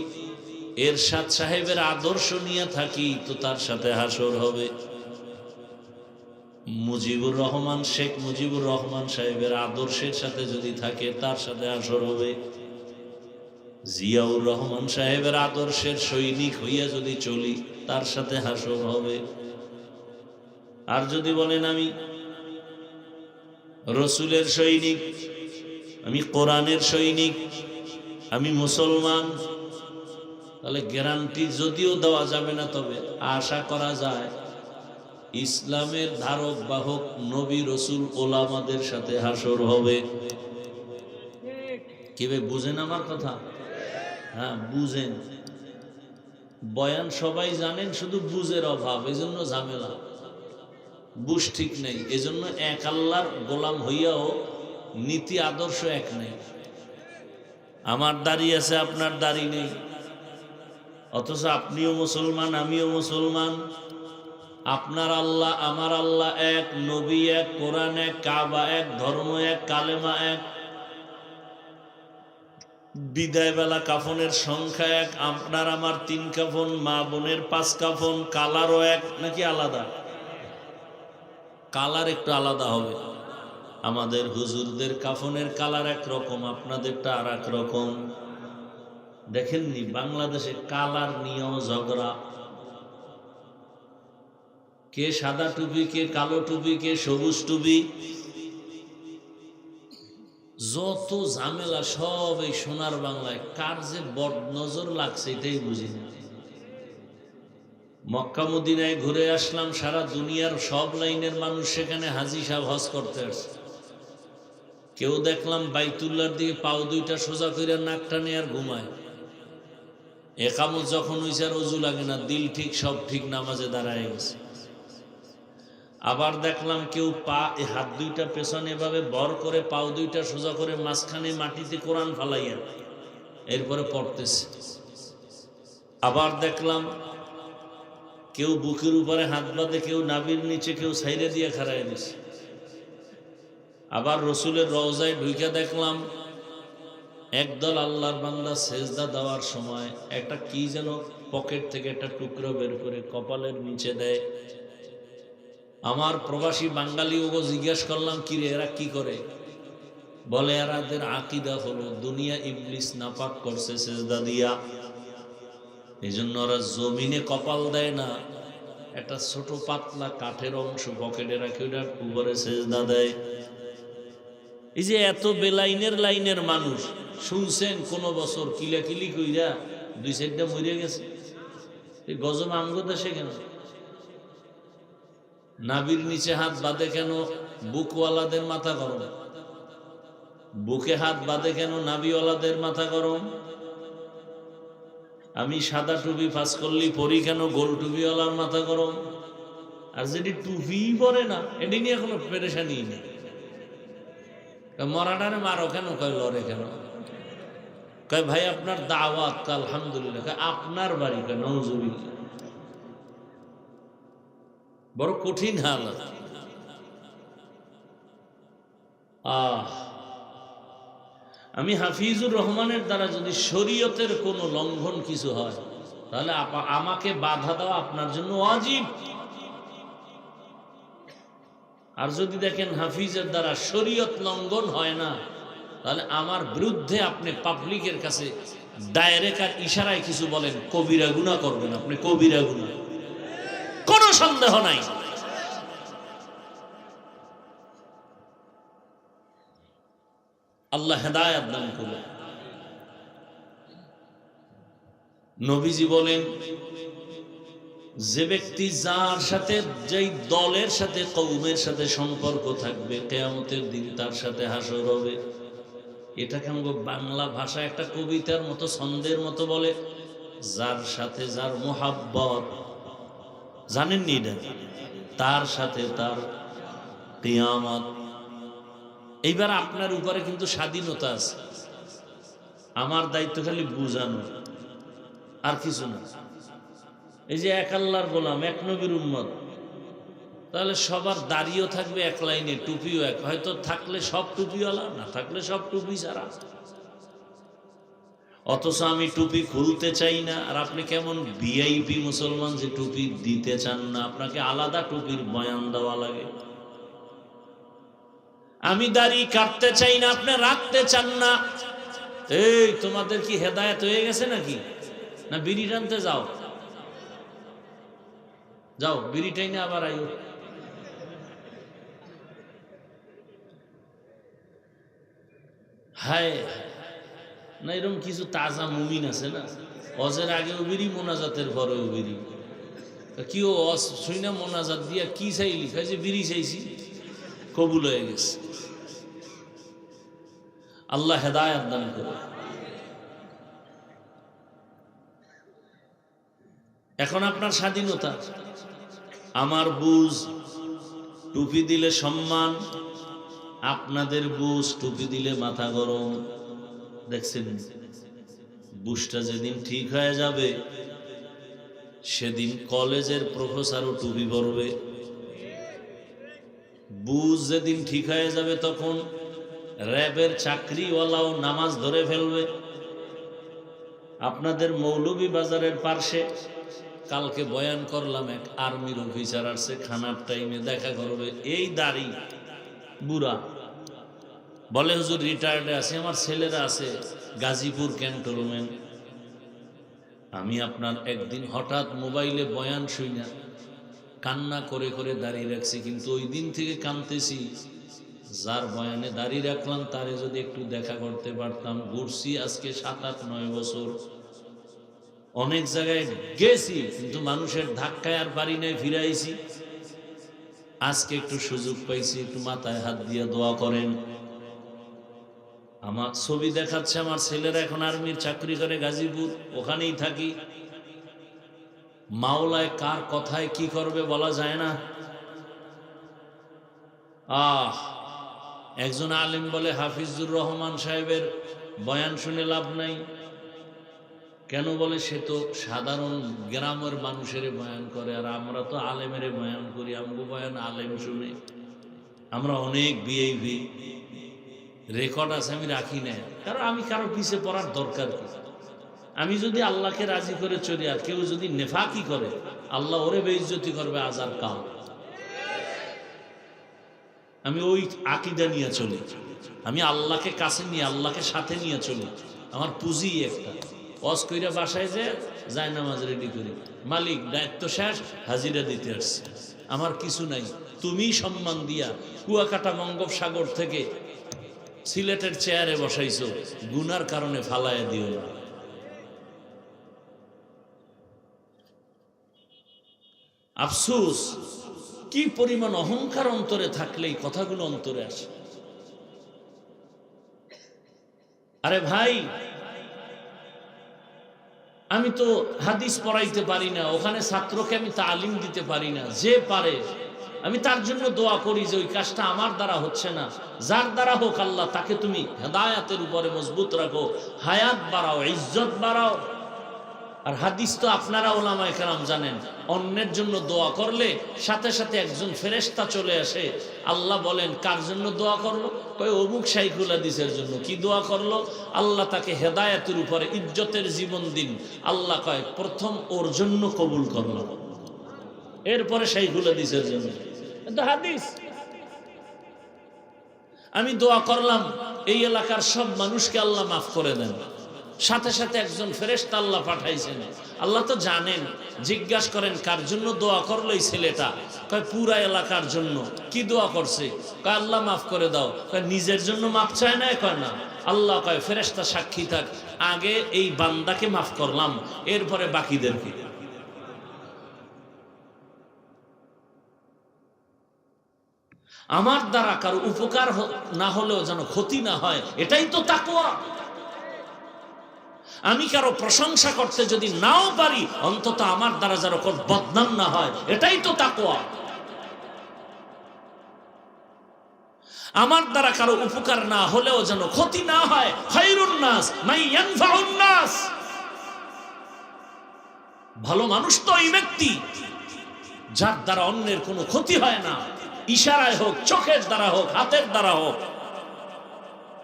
এরশাদ সাহেবের আদর্শ নিয়ে থাকি, তো তার সাথে হাসর হবে। মুজিবুর রহমান, শেখ মুজিবুর রহমান সাহেবের আদর্শের সাথে যদি থাকে, তার সাথে হাসর হবে। জিয়াউর রহমান সাহেবের আদর্শের সৈনিক হইয়া যদি চলি, তার সাথে হাসর হবে। আর যদি বলেন আমি রসুলের সৈনিক, আমি কোরআনের সৈনিক, আমি মুসলমান, তাহলে গ্যারান্টি যদিও দেওয়া যাবে না, তবে আশা করা যায় ইসলামের ধারক বাহক নবী রসুল ওলামাদের সাথে হাসর হবে। কি ভাই বুঝেন আমার কথা? হ্যাঁ বুঝেন। বয়ান সবাই জানেন, শুধু বুঝের অভাব, এজন্য ঝামেলা। বুঝ ঠিক নেই, এজন্য এক আল্লাহর গোলাম হইয়াও নীতি আদর্শ এক নেই। আমার দাড়ি আছে, আপনার দাড়ি নেই, অথচ আপনিও মুসলমান, আমিও মুসলমান। আপনার আল্লাহ আমার আল্লাহ এক, নবী এক, কোরআন এক, কাবা এক, ধর্ম এক, কালেমা এক, বিদায় বেলা কাফনের সংখ্যা এক, আপনার আমার 3 কাফন, মা বোনের 5 কাফন, কালারও এক নাকি আলাদা? কালার একটু আলাদা হবে। আমাদের হুজুরদের কাফনের কালার একরকম, আপনাদেরটা আর এক রকম। দেখেননি বাংলাদেশে কালার নিয়েও ঝগড়া, কে সাদা টুপি, কে কালো টুপি, কে সবুজ টুপি, যত ঝামেলা সব এই সোনার বাংলায়। কার যে বদ নজর লাগছে এটাই বুঝি না। মক্কা মদিনায় ঘুরে আসলাম, সারা দুনিয়ার সব লাইনের মানুষ সেখানে হাজী সাহেব হজ করতে আসছে। কেউ দেখলাম বাইতুল্লাহর দিকে পাও দুইটা সোজা করে নাক টানে আর ঘুমায়। একামত যখন হইছে আর ওযু লাগে না, দিল ঠিক সব ঠিক, নামাজে দাঁড়ায় গেছে। আবার দেখলাম কেউ হাত দুইটা পেছনে এভাবে ভর করে, পাও দুইটা সোজা করে, মাঝখানে মাটিতে কোরআন ফালাইয়া এরপরে পড়তেছে। আবার দেখলাম কেউ বুকের উপরে হাত বাঁধে, কেউ নাভির নিচে, কেউ সাইরে দিয়ে খাড়ায় দিছে। আবার রসুলের রওজায় ঢুকে দেখলাম একদল আল্লাহর বান্দা সেজদা দেওয়ার সময় একটা কি যেন পকেট থেকে একটা টুকরো বের করে কপালের নিচে দেয়। আমার প্রবাসী বাঙালি ওগো জিজ্ঞাসা করলাম, কি রে এরা কি করে? বলে এরাদের আকীদা হলো দুনিয়া ইবলিস নাপাক করছে সেজদা দিয়া, এই জন্য ওরা জমিনে কপাল দেয় না, একটা ছোট পাতলা কাঠের অংশ পকেটে রাখে, ওটার উপরে সেজদা দেয়। এই যে এত বেলাইনের লাইনের মানুষ, শুনছেন কোন বছর কিলাকিলি কইরা 2-4টা মরে গেছে? এই গজব আমগো দেশে কেন? নাভির নিচে হাত বাঁধে কেন বুকওয়ালাদের মাথা গরম? বুকে হাত বাঁধে কেন নাভিওয়ালাদের মাথা গরম? আমি সাদা টুপি ফাঁস করলি পরি কেন গোল টুপিওয়ালার মাথা গরম? আর যেটি টুপি পরে না এটি নিয়ে কোনো পেরেশানি নেই। মরাটারে মারো কেন? কয় লড়ে কেন? কয় ভাই আপনার দাওয়াত, আলহামদুলিল্লাহ। কয় আপনার বাড়ি? কয় নওজুবিল্লাহ। বড় কঠিন হালত। আমি হাফিজুর রহমানের দ্বারা যদি শরীয়তের কোনো লঙ্ঘন কিছু হয় তাহলে আমাকে বাধা দেওয়া আপনার জন্য ওয়াজিব। আর যদি দেখেন হাফিজের দ্বারা শরীয়ত লঙ্ঘন হয় না তাহলে আমার বিরুদ্ধে আপনি পাবলিকের কাছে ডাইরেক্ট আর ইশারায় কিছু বলেন, কবিরা গুনাহ করবেন আপনি, কবিরা গুনাহ, কোনো সন্দেহ নাই। আল্লাহ হেদায়েত দান করুন। নবীজি বলেন, যে ব্যক্তি যার সাথে, যেই দলের সাথে, কওমের সাথে সম্পর্ক থাকবে, কিয়ামতের দিন তার সাথে হাসর হবে। এটাকে আমরা বাংলা ভাষায় একটা কবিতার মতো, ছন্দের মতো বলে, যার সাথে যার মোহাব্বত, জানেননি এটা? তার সাথে তার কিয়ামত। এইবার আপনার উপরে কিন্তু স্বাধীনতা আছে, আমার দায়িত্ব খালি বুঝানো, আর কিছু না। এই যে এক আল্লাহর গোলাম, এক নবীর উম্মত, তাহলে সবার দাড়িও থাকবে এক লাইনে, টুপিও এক, হয়তো থাকলে সব টুপিওয়ালা, না থাকলে সব টুপি ছাড়া। অথচ আমি টুপি খুলতে চাই না, আর আপনি কেমন ভিআইপি মুসলমান যে টুপি দিতে চান না, আপনাকে আলাদা টুপির বয়ান দেওয়া লাগে। আমি দাড়ি কাটতে চাই না, আপনি রাখতে চান না। এই তোমাদের কি হেদায়েত হয়ে গেছে নাকি? না বিড়ি টানতে যাও, যাও বিড়ি টাইনে আবার আইও। হায় না, এরকম কিছু তাজা মুমিন আছে না, অজের আগেও বিড়ি, মোনাজাতের পরেও বিড়ি। কি ও শুই না মোনাজাত দিয়া কি চাইলি? যে বিড়ি চাইছি, কবুল হয়ে গেছে। আল্লাহ হেদায়েত দান করে। এখন আপনার স্বাধীনতা, আমার বুঝ, টুপি দিলে সম্মান, আপনাদের বুঝ টুপি দিলে মাথা গরম। দেখছেন, বুঝটা যেদিন ঠিক হয়ে যাবে সেদিন কলেজের প্রফেসরও টুপি পরবে। বুঝ যেদিন ঠিক হয়ে যাবে তখন র্যাবের চাকরিওয়ালাও নামাজ ধরে ফেলবে। আপনাদের মৌলভী বাজারের পার্শ্বে কালকে বয়ান করলাম, এক আর্মির অফিসার আসছে, খানার টাইমে দেখা করবে, এই দাড়ি বুড়া, বলে হুজুর রিটায়ার্ডে আছে, আমার ছেলেরা আছে গাজীপুর ক্যান্টনমেন্ট। আমি আপনার একদিন হঠাৎ মোবাইলে বয়ান শুই না, কান্না করে করে দাঁড়িয়ে রাখছি, কিন্তু ওই দিন থেকে কাঁদতেছি, যার বয়ানে দাঁড়িয়ে রাখলাম তারে যদি একটু দেখা করতে পারতাম। ঘুরছি আজকে 7-8-9 বছর, অনেক জায়গায় গেছি, কিন্তু মানুষের ধাক্কায় আর পারি নাই, ফিরাইছি। আজকে একটু সুযোগ পাইছি, একটু মাথায় হাত দিয়ে দোয়া করেন। আমার ছবি দেখাচ্ছে, আমার ছেলেরা এখন আর্মির চাকরি করে গাজীপুর, ওখানেই থাকি। মাওলায় কার কথায় কি করবে বলা যায় না। একজন আলেম বলে হাফিজুর রহমান সাহেবের বয়ান শুনে লাভ নাই। কেন বলে, সে তো সাধারণ গ্রামের মানুষের বয়ান করে, আর আমরা তো আলেমের বয়ান করি, আমগো বয়ান আলেম শুনে। আমরা অনেক ভিআইপি রেকর্ড আছে, আমি রাখি না, কারণ আমি কারো পিছে পড়ার দরকার কি। আমি যদি আল্লাহকে রাজি করে চলি, আর কেউ যদি নেফাকি করে, আল্লাহ ওরে বেইজ্জতি করবে আজার কাল। আমি ওই আকীদা নিয়ে চলি, আমি আল্লাহকে কাছে নিয়ে, আল্লাহকে সাথে নিয়ে চলি। আমার পুঁজি একটা, ওয়াজ কইরা বাসায় যে যায় নামাজ রেডি করি, মালিক দায়িত্ব শেষ, হাজিরা দিতে আসছে, আমার কিছু নাই, তুমি সম্মান দিয়া কুয়াকাটা বঙ্গোপসাগর থেকে সিলেটের চেয়ারে বসাইছো, গুনার কারণে ফালায় দিও না। আফসোস, কি পরিমাণ অহংকার অন্তরে থাকলে এই কথাগুলো অন্তরে আসে। আরে ভাই, আমি তো হাদিস পড়াইতে পারি না, ওখানে ছাত্রকে আমি তালিম দিতে পারি না, যে পারে আমি তার জন্য দোয়া করি যে ওই কাজটা আমার দ্বারা হচ্ছে না, যার দ্বারা হোক আল্লাহ তাকে তুমি হেদায়াতের উপরে মজবুত রাখো, হায়াত বাড়াও, ইজ্জত বাড়াও। আর হাদিস তো আপনারা ওলামায়ে কেরাম জানেন, অন্যের জন্য দোয়া করলে সাথে সাথে একজন ফেরেশতা চলে আসে। আল্লাহ বলেন কার জন্য দোয়া করলো? কয় অমুক শাইখুল হাদিসের জন্য। কি দোয়া করলো? আল্লাহ তাকে হেদায়েতের উপরে ইজ্জতের জীবন দিন। আল্লাহ কয় প্রথম ওর জন্য কবুল করলো, এরপরে শাইখুল হাদিসের জন্য। কিন্তু হাদিস আমি দোয়া করলাম এই এলাকার সব মানুষকে আল্লাহ মাফ করে দেন, সাথে সাথে একজন ফেরেশতা আল্লাহ পাঠাইছেন। আল্লাহ তো জানেন, জিজ্ঞাসা করেন কার জন্য দোয়া করলো এই ছেলেটা? কয় পুরা এলাকার জন্য। কি দোয়া করছে? কয় আল্লাহ মাফ করে দাও। কয় নিজের জন্য মাফ চায় না? কয় না। আল্লাহ কয় ফেরেশতা সাক্ষী থাক, আগে এই বান্দাকে মাফ করলাম, এরপরে বাকিদেরকে। আমার দ্বারা কারো উপকার না হলেও যেন ক্ষতি না হয়, এটাই তো তাকওয়া। আমি কারো প্রশংসা করতে যদি নাও পারি, অন্তত আমার দ্বারা যেন বদনাম না হয়, এটাই তো তাকওয়া। আমার দ্বারা কারো উপকার না হলেও যেন ক্ষতি না হয়। খায়রুন নাস মান ইয়ানফাউন নাস। ভালো মানুষ তো এই ব্যক্তি যার দ্বারা অন্যের কোনো ক্ষতি হয় না, ইশারায় হোক, চোখের দ্বারা হোক, হাতের দ্বারা হোক।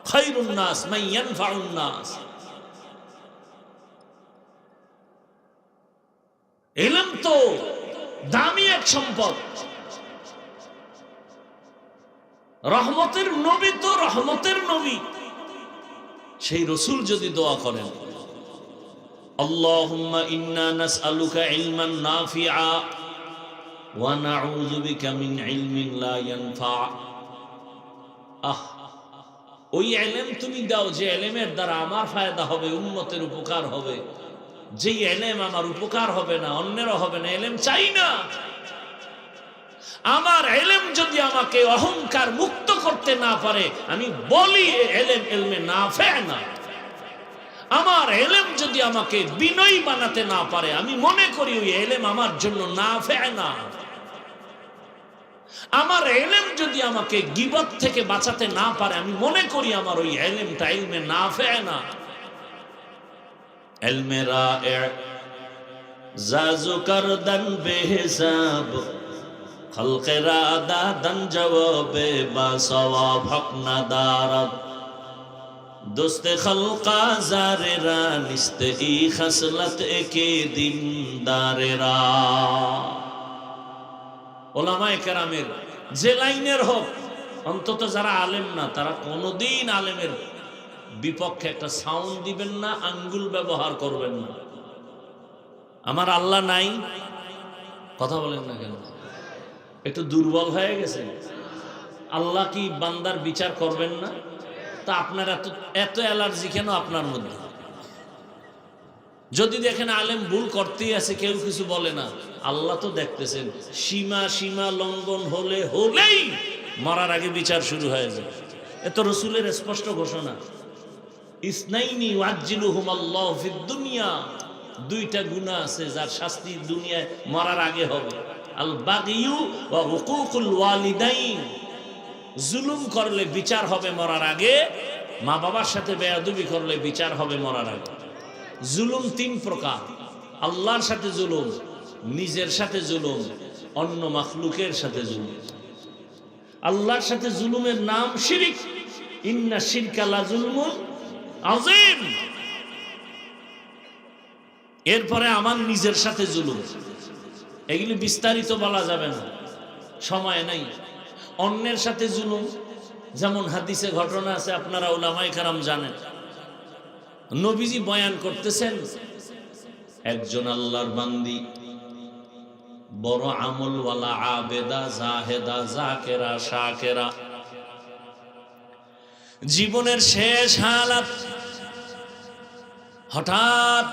খায়রুন নাস মান ইয়ানফাউন নাস। ইলম তো দামি এক সম্পদ। রহমতের নবী তো রহমতের নবী, সেই রাসূল যদি দোয়া করেন আল্লাহুম্মা ইন্না নাসআলুকা ইলমান নাফিআ ওয়া নাউযু বিকা মিন ইলমিন লা ইয়ানফা। ওই ইলম তুমি দাও যে ইলমের দ্বারা আমার ফায়দা হবে, উম্মতের উপকার হবে। যে ইলম আমার উপকার হবে না, অন্যেরও হবে না, ইলম চাই না। আমার ইলম যদি আমাকে অহংকার মুক্ত করতে না পারে, আমি বলি ইলম ইলমে নাফে না। আমার ইলম যদি আমাকে বিনয়ী বানাতে না পারে, আমি মনে করি ওই ইলম আমার জন্য নাফে না। আমার ইলম যদি আমাকে গীবত থেকে বাঁচাতে না পারে, আমি মনে করি আমার ওই ইলমটা ইলমে নাফে না। ইলমে রা'i জাজু করদন বেহিসাব, খলকে রাদা দন জওয়াবে বা সওয়াব হক না দারদ, দোস্তে খলকা জারেরা নিস্তে ই খসলত একে দিন দারেরা। ওলামায়ে কেরামের যে লাইনের হোক, অন্তত যারা আলেম না তারা কোনোদিন আলেমের বিপক্ষে একটা সাউন্ড দিবেন না, আঙ্গুল ব্যবহার করবেন না। আমার আল্লাহ নাই, কথা বলেন না কেন? একটু দুর্বল হয়ে গেছে। আল্লাহ কি বান্দার বিচার করবেন না? তা আপনার এত অ্যালার্জি কেন আপনার মধ্যে? যদি দেখেন আলেম ভুল করতেই আছে, কেউ কিছু বলে না, আল্লাহ তো দেখতেছেন। সীমা লঙ্ঘন হলেই মরার আগে বিচার শুরু হয়ে যায়। এত রাসূলের স্পষ্ট ঘোষণা। ইসনাইনি ওয়াজ্জিলুহুম আল্লাহু ফিদ দুনিয়া। দুইটা গুনাহ আছে যার শাস্তি দুনিয়ায় মরার আগে হবে। আল বাগিয়ু ওয়া হুকুকুল ওয়ালিদাইন। জুলুম করলে বিচার হবে মরার আগে, মা বাবার সাথে বেয়াদবি করলে বিচার হবে মরার আগে। জুলুম তিন প্রকার: আল্লাহর সাথে জুলুম, নিজের সাথে জুলুম, অন্য মাখলুকের সাথে জুলুম। আল্লাহর সাথে জুলুমের নাম শিরক। ইন্না শিরকা লা যুলমুন আযীম। এরপরে আমার নিজের সাথে জুলুম, এগুলি বিস্তারিত বলা যাবে না, সময় নাই। অন্যের সাথে জুলুম, যেমন হাদিসে ঘটনা আছে, আপনারা উলামায়ে কেরাম জানেন। নবীজি বয়ান করতেছেন, একজন আল্লাহর বান্দি, বড় আমলওয়ালা, আবেদা, জাহেদা, জাকেরা, শাকেরা, জীবনের শেষ হালাত। হঠাৎ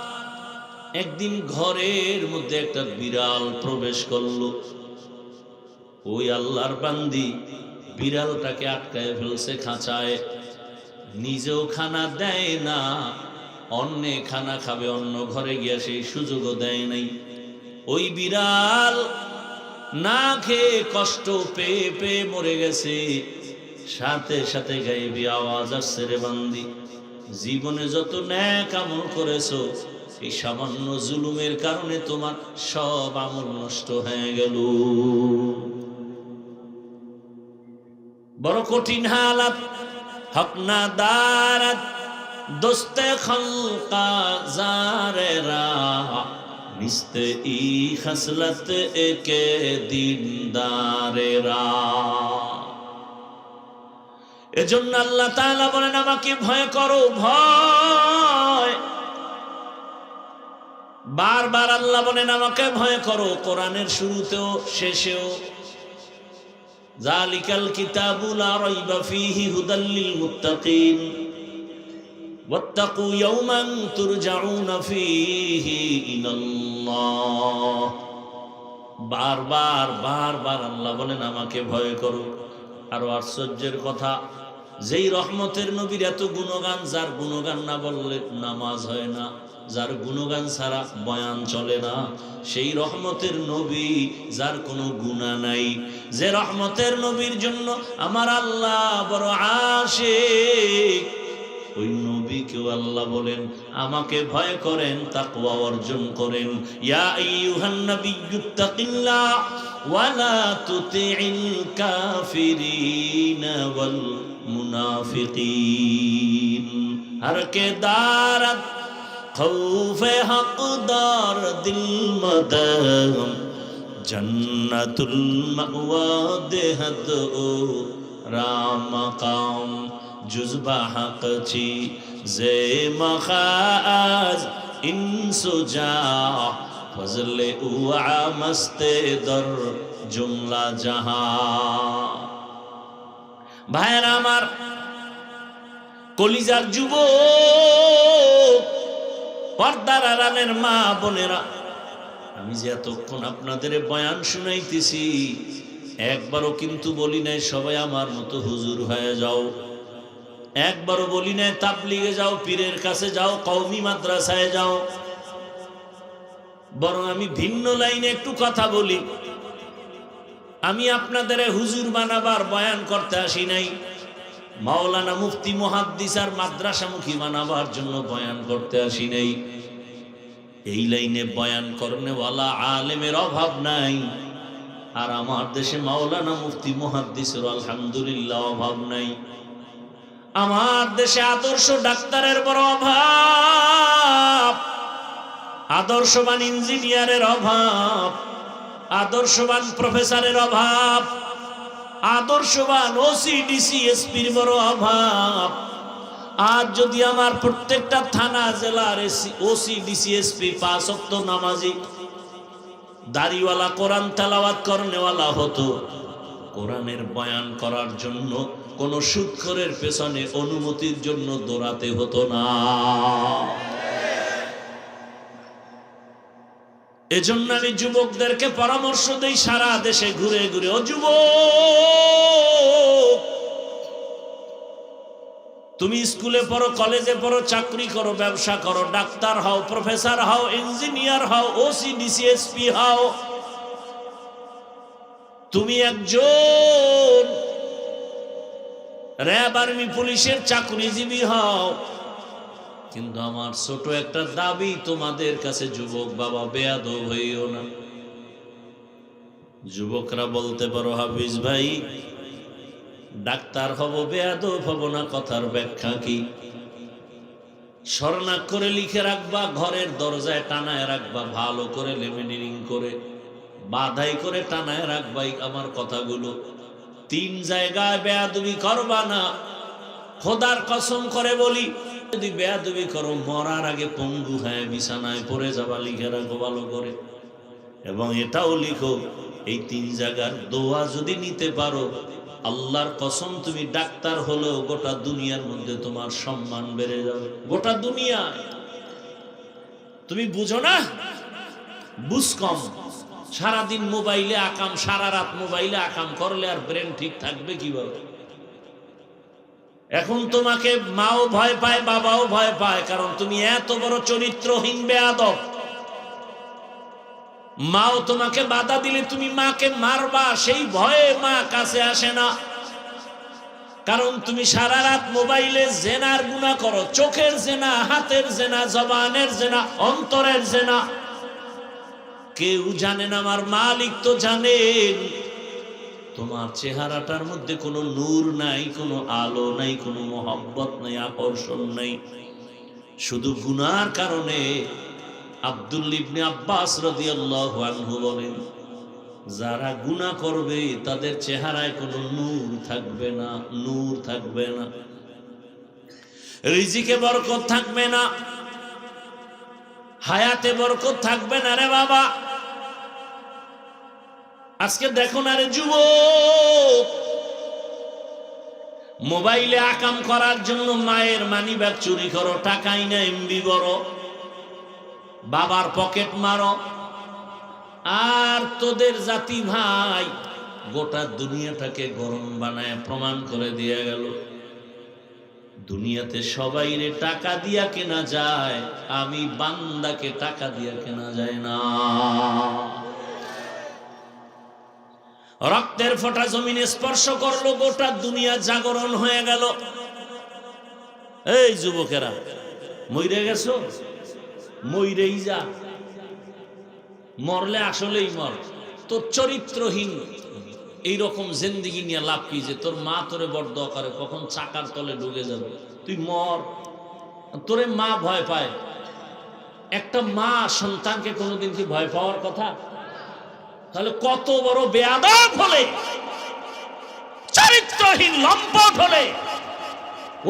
একদিন ঘরের মধ্যে একটা বিড়াল প্রবেশ করলো। ওই আল্লাহর বান্দি বিড়ালটাকে আটকায় ফেলছে খাঁচায়, নিজেও খানা দেয় না, অন্যে খানা খাবে অন্য ঘরে গিয়া সেই সুযোগও দেয় নাই। ওই বিড়াল না খেয়ে কষ্ট পেয়ে পেয়ে মরে গেছে। সাথে সাথে গায়েবী আওয়াজ আসছে, রে বান্দি, জীবনে যত নেক আমল করেছো এই সামান্য জুলুমের কারণে তোমার সব আমল নষ্ট হয়ে গেল। বড় কঠিন হালাত। হক না দারাত দোস্তে খলকা জারেরা, নিস্তে ই খসলত একে দিনদারেরা। এজন্য আল্লাহ তাআলা বলেন, আমাকে ভয় করো, ভয়। বারবার আল্লাহ বলেন, আমাকে ভয় করো, কোরআনের শুরুতেও শেষেও। যালিকাল কিতাবু লা রাইবা ফীহি হুদাল লিল মুত্তাকিন ওয়াত্তাকু ইয়াওমান তুরজাউনা ফীহি ইলাল্লাহ। বারবার বারবার আল্লাহ বলেন, আমাকে ভয় করো। আরো আশ্চর্যের কথা, যেই রহমতের নবীর এত গুণগান, যার গুণগান না বললে নামাজ হয় না, যার গুণগান ছাড়া বয়ান চলে না, সেই রহমতের নবী যার কোনো গুনাহ নাই, যে রহমতের নবীর জন্য আমার আল্লাহ বড় আশিক, ওই নবীকেও আল্লাহ বলেন, আমাকে ভয় করেন, তাকওয়া অর্জন করেন। ইয়া আইয়ুহান নাবিয়্যুত্তাকিল্লাহ ওয়া লা তুতিইল কাফিরিনা ওয়াল মুনাফিকিন। হর কে দারত খৌফে হকদার দিল মদম, জন্নতুল মাওয়া দেহত ও রামকাম। জুজবা হক ছি জে মখাজ ইনসুজা, ফজলে উআ মস্তে দর জুমলা জাহা। ভাইরা আমার, কলিজার যুবক, পর্দার আড়ালের মা বোনেরা, আমি যে এতক্ষণ আপনাদের বয়ান শুনাইতেছি, একবারও কিন্তু বলি নাই সবাই আমার মতো হুজুর হয়ে যাও, একবারও বলি নাই তাবলিগে যাও, পীরের কাছে যাও, কওমি মাদ্রাসায় যাও। বরং আমি ভিন্ন লাইনে একটু কথা বলি। আমি আপনাদের হুজুর বানাবার বয়ান করতে আসি নাই, মাওলানা মুফতি মুহাদ্দিস আর মাদ্রাসামুখী বানাবার জন্য বয়ান করতে আসি নাই। এই লাইনে বয়ান করনেওয়ালা আলেমের অভাব নাই, আর আমার দেশে মাওলানা মুফতি মুহাদ্দিসের আলহামদুলিল্লাহ অভাব নাই। আমার দেশে আদর্শ ডাক্তারের বড় অভাব, আদর্শবান ইঞ্জিনিয়ারের অভাব, আদর্শবান প্রফেসরের অভাব, আদর্শবান ওসি ডিসি এসপির বড় অভাব। আর যদি আমার প্রত্যেকটা থানা জেলার ওসি ডিসি এসপি 5 ওয়াক্ত নামাজি, দাড়িওয়ালা, কোরআন তেলাওয়াত করনেওয়ালা হতো, কোরআনের বয়ান করার জন্য কোন সুদখোরের পেছনে অনুমতির জন্য দৌড়াতে হতো না। এজন্য আমি যুবকদেরকে পরামর্শ দেই, সারা দেশে ঘুরে ঘুরে, ও যুবক, তুমি স্কুলে পড়ো, কলেজে পড়ো, চাকরি করো, ব্যবসা করো, ডাক্তার হও, প্রফেসর হও, ইঞ্জিনিয়ার হও, ওসি ডিসি এসপি হও, তুমি একজন র্যাব আর্মি পুলিশের চাকরিজীবী হও, কিন্তু আমার ছোট একটা দাবি তোমাদের কাছে, যুবক বাবা, বেয়াদব হইও না। যুবকরা বলতে পারো, হাফিজ ভাই, ডাক্তার হব, বেয়াদব হব না, কথার ব্যাখ্যা কি? স্বর্ণাক্ষরে লিখে রাখবা, ঘরের দরজায় টানায় রাখবা, ভালো করে লেমিনেরিং করে বাধাই করে টানায় রাখবাই আমার কথাগুলো। 3 জায়গায় বেয়াদবি করবা না, খোদার কসম করে বলি, যদি বেয়াদবি করো মরার আগে পঙ্গু হয়ে বিছানায় পড়ে যাবা, লিখে রাখো ভালো করে। এবং এটাও লিখো, এই 3 জায়গার দোয়া যদি নিতে পারো, আল্লাহর কসম তুমি ডাক্তার হলেও গোটা দুনিয়ার মধ্যে তোমার সম্মান বেড়ে যাবে। গোটা দুনিয়ায়। তুমি বুঝো না, বুঝ কম, সারাদিন মোবাইলে আকাম, সারা রাত মোবাইলে আকাম করলে আর ব্রেন ঠিক থাকবে কিভাবে? এখন তোমাকে মাও ভয় পায়, বাবাও ভয় পায়, কারণ তুমি এত বড় চরিত্রহীন বেয়াদব। মাও তোমাকে বাধা দিলে তুমি মাকে মারবা, সেই ভয়ে মা কাছে আসে না। কারণ তুমি সারা রাত মোবাইলে জেনার গুনাহ করো, চোখের জেনা, হাতের জেনা, জবানের জেনা, অন্তরের জেনা। কেউ জানে না, আমার মালিক তো জানেন। তোমার চেহারাটার মধ্যে কোনো নূর নাই, কোনো আলো নাই, কোনো মোহাব্বত নাই, আকর্ষণ নাই, শুধু গুনার কারণে। আব্দুল্লাহ ইবনে আব্বাস রাদিয়াল্লাহু আনহু বলেন, যারা গুনাহ করবে তাদের চেহারায় কোনো নূর থাকবে না, নূর থাকবে না, রিজিকে বরকত থাকবে না, হায়াতে বরকত থাকবে না। রে বাবা, আজকে দেখো না রে যুবক, মোবাইলে আকাম করার জন্য মায়ের মানিব্যাগ চুরি করো, টাকাই না এমবি বড়, বাবার পকেট মারো। আর তোদের জাতি ভাই গোটা দুনিয়াটাকে গরম বানায় প্রমাণ করে দিয়ে গেল, দুনিয়াতে সবাইরে টাকা দিয়া কেনা যায়, আমি বান্দাকে টাকা দিয়া কেনা যায় না। রক্তের ফোঁটা জমিনে স্পর্শ করলো, গোটা দুনিয়া জাগরণ হয়ে গেল। এই যুবকেরা, মইরে গেছো, মইরেই যা, মরলে আসলেই মর। তোর চরিত্রহীন এইরকম জিন্দেগি নিয়ে লাভ কি? যে তোর মা তোরে বড় করে, কখন চাকার তলে ঢুকে যাবে, তুই মর। তোরে মা ভয় পায়, একটা মা সন্তানকে কোনোদিন কি ভয় পাওয়ার কথা? তাহলে কত বড় বেয়াদব হলে, চরিত্রহীন লম্পট হলে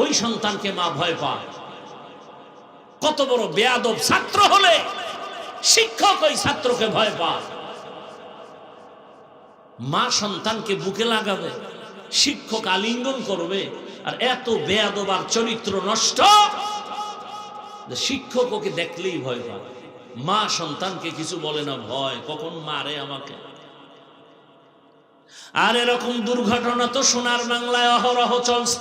ওই সন্তানকে মা ভয় পায়। কত বড় বেয়াদব ছাত্র হলে শিক্ষক ওই ছাত্রকে ভয় পায়। মা সন্তানকে বুকে লাগাবে, শিক্ষক আলিঙ্গন করবে, আর এত বেয়াদব আর চরিত্র নষ্ট, শিক্ষক ওকে দেখলেই ভয় পায়। মা সন্তানকে কিছু বলে না, ভয়, কখন মারে আমাকে। আর এরকম দুর্ঘটনা তো সোনার বাংলায় অহরহ চলছে।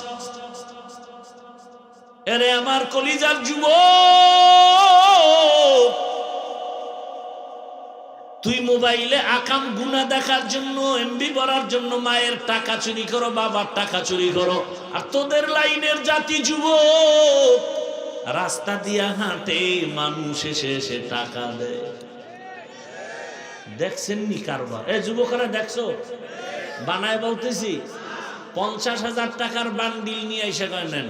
এরে আমার কলিজার যুবক, তুই মোবাইলে আকাম গুনাহ দেখার জন্য, এমবি ভরার জন্য মায়ের টাকা চুরি করো, বাবার টাকা চুরি করো। আর তোদের লাইনের জাতি যুবক রাস্তা দিয়া হাঁটে, মানুষ এসে এসে টাকা দেয়। দেখছেন নি কারবার? এ যুবকরা দেখছো? বানায় বলতেছি, 50,000 টাকার বান্ডিল নিয়ে এসে নেন,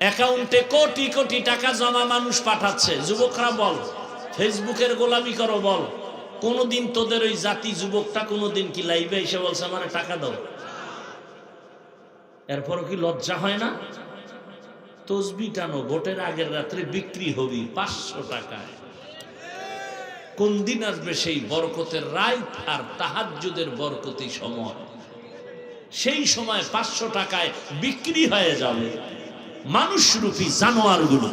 অ্যাকাউন্টে কোটি কোটি টাকা জমা মানুষ পাঠাচ্ছে। যুবকরা বল, ফেসবুকের গোলামি করো, বল কোনদিন তোদের ওই জাতি যুবকটা কোনদিন কি লাইভে এসে বলছে আমার টাকা দাও? এরপরও কি লজ্জা হয় না? তসবি টানো, ভোটের আগের রাত্রে বিক্রি হবি 500 টাকায়। কোন দিন আসবে সেই বরকতের রাত আর তাহাজ্জুদের বরকতি সময়? সেই সময় 500 টাকায় বিক্রি হয়ে যাবে মানুষরূপী জানোয়ারগুলো।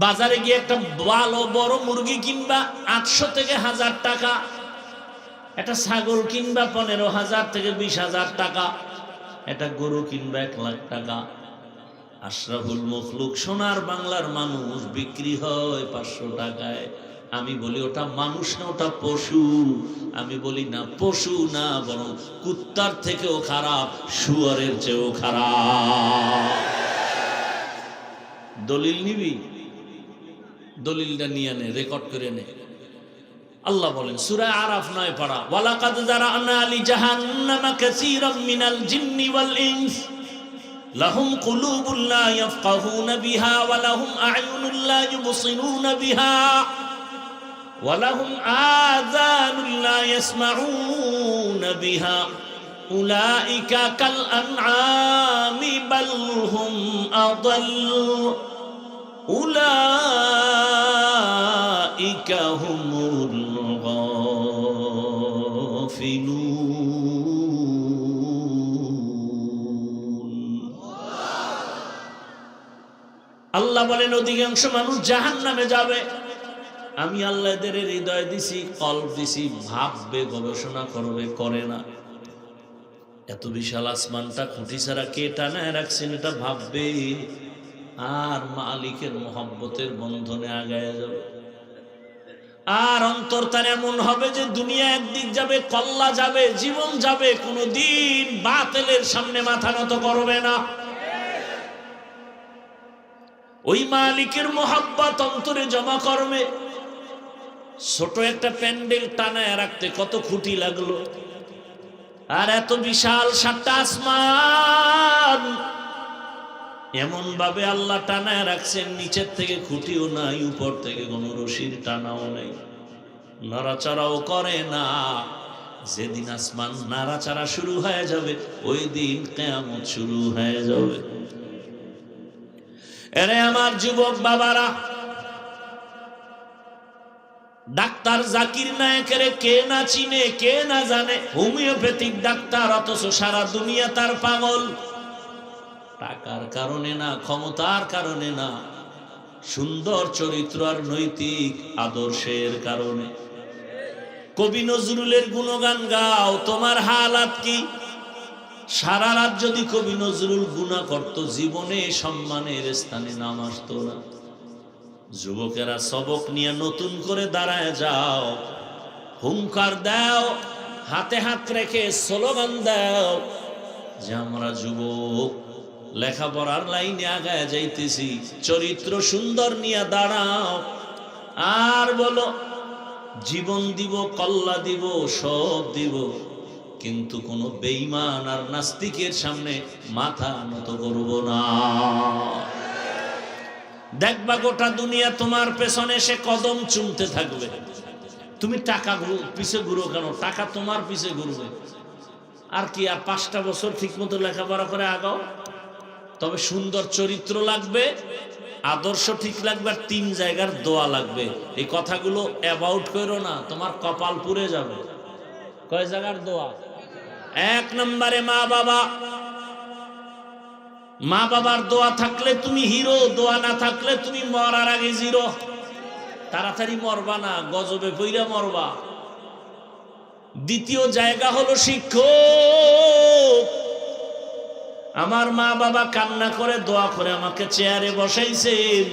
বাজারে গিয়ে একটা ভালো বড় মুরগি কিনবা 800 থেকে 1000 টাকা, একটা ছাগল কিনবা 15,000 থেকে 20,000 টাকা, একটা গরু কিনবা 1 লাখ টাকা। আশরাফুল মখলুক সোনার বাংলার মানুষ বিক্রি হয় 500 টাকায়। আমি বলি ওটা মানুষ না, ওটা পশু। আমি বলি না, পশু না, বরং কুত্তার থেকেও খারাপ, শুয়োরের চেয়েও খারাপ। দলিল নিবি? দলিলটা নিয়ে নে, রেকর্ড করে নে। আল্লাহ বলেন সূরা আরাফ 9 পারা, ওয়ালাকাদ যারানা লি জাহান্নামা কাসীরাম মিনাল জিন্নি ওয়াল ইনস লাহুম কুলুবুন লা ইয়াফকাহুনা বিহা ওয়া লাহুম আ'য়ুনুন লা ইউবসিরুনা বিহা ওয়া লাহুম আযানুন লা ইয়াসমাউনা বিহা উলাইকা কাল আনআমি বাল হুম আদাল উলাইকা হুমুল গাফিলুন। আল্লাহ বলেন অধিকাংশ মানুষ জাহান্নামে যাবে। আমি আল্লাহ এদের হৃদয় দিছি, কল্প দিছি, ভাববে, গবেষণা করবে, করে না। এত বিশাল আসমানটা খুঁটি ছাড়া কে টানায় রাখছেন এটা ভাববে, আর মালিকের মহব্বতের বন্ধনে আগায় যাবে। আর অন্তর তার এমন হবে যে দুনিয়া একদিক যাবে, কল্লা যাবে, জীবন যাবে, কোনদিন বাতিলের সামনে মাথা নত করবে না। ওই মালিকের মহব্বত অন্তরে জমা করবে। ছোট একটা প্যান্ডেল টানায় রাখতে কত খুঁটি লাগলো, আর এত বিশাল 7টা আসমান এমন ভাবে আল্লাহ টানায় রাখছেন, নিচের থেকে খুঁটিও নাই, উপর থেকে কোনো রশির টানাও নেই, নড়াচড়াও করে না। যেদিন আসমান নাড়াচাড়া শুরু হয়ে যাবে, ওই দিন কিয়ামত শুরু হয়ে যাবে। এরে আমার যুবক বাবারা, ডাক্তার জাকির নায়েকের কে না চিনে, কে না জানে? হোমিওপ্যাথিক ডাক্তার, অথচ সারা দুনিয়া তার পাগল। টাকার কারণে না, ক্ষমতার কারণে না, সুন্দর চরিত্র আর নৈতিক আদর্শের কারণে। কবি নজরুলের গুণগান গাও, তোমার হালাত কি? সারা রাত যদি কবি নজরুল গুনাহ করত, জীবনে সম্মানের স্থানে নাম আসতো না। যুবকেরা সবক নিয়ে নতুন করে দাঁড়ায় যাও, হুঙ্কার দাও, হাতে হাত রেখে স্লোগান দাও যে আমরা যুবক, লেখাপড়ার লাইনে আগায় যাইতেছি, চরিত্র সুন্দর নিয়ে দাঁড়াও। আর বলো জীবন দিব, কল্লা দিব, সব দিব, কিন্তু কোন বেঈমান আর নাস্তিকের সামনে মাথা নত করব না। দেখবা গোটা দুনিয়া তোমার পেছনে সে কদম চুমতে থাকবে। তুমি টাকা পিছে ঘুরো কেন? টাকা তোমার পিছে ঘুরবে। আর কি, আর 5টা বছর ঠিক মতো লেখাপড়া করে আগাও। তবে সুন্দর চরিত্র লাগবে, আদর্শ ঠিক লাগবে, আর 3 জায়গার দোয়া লাগবে। এই কথাগুলো অ্যাবাউট করো না, তোমার কপাল পুড়ে যাবে। কয় জায়গার দোয়া? 1 নম্বরে মা বাবা। মা বাবার দোয়া থাকলে তুমি হিরো, দোয়া না থাকলে তুমি মরার আগে জিরো। তাড়াতাড়ি মরবা না, গজবে পইরা মরবা। দ্বিতীয় জায়গা হলো শিক্ষক। আমার মা বাবা কান্না করে দোয়া করে আমাকে চেয়ারে বসাইছেন,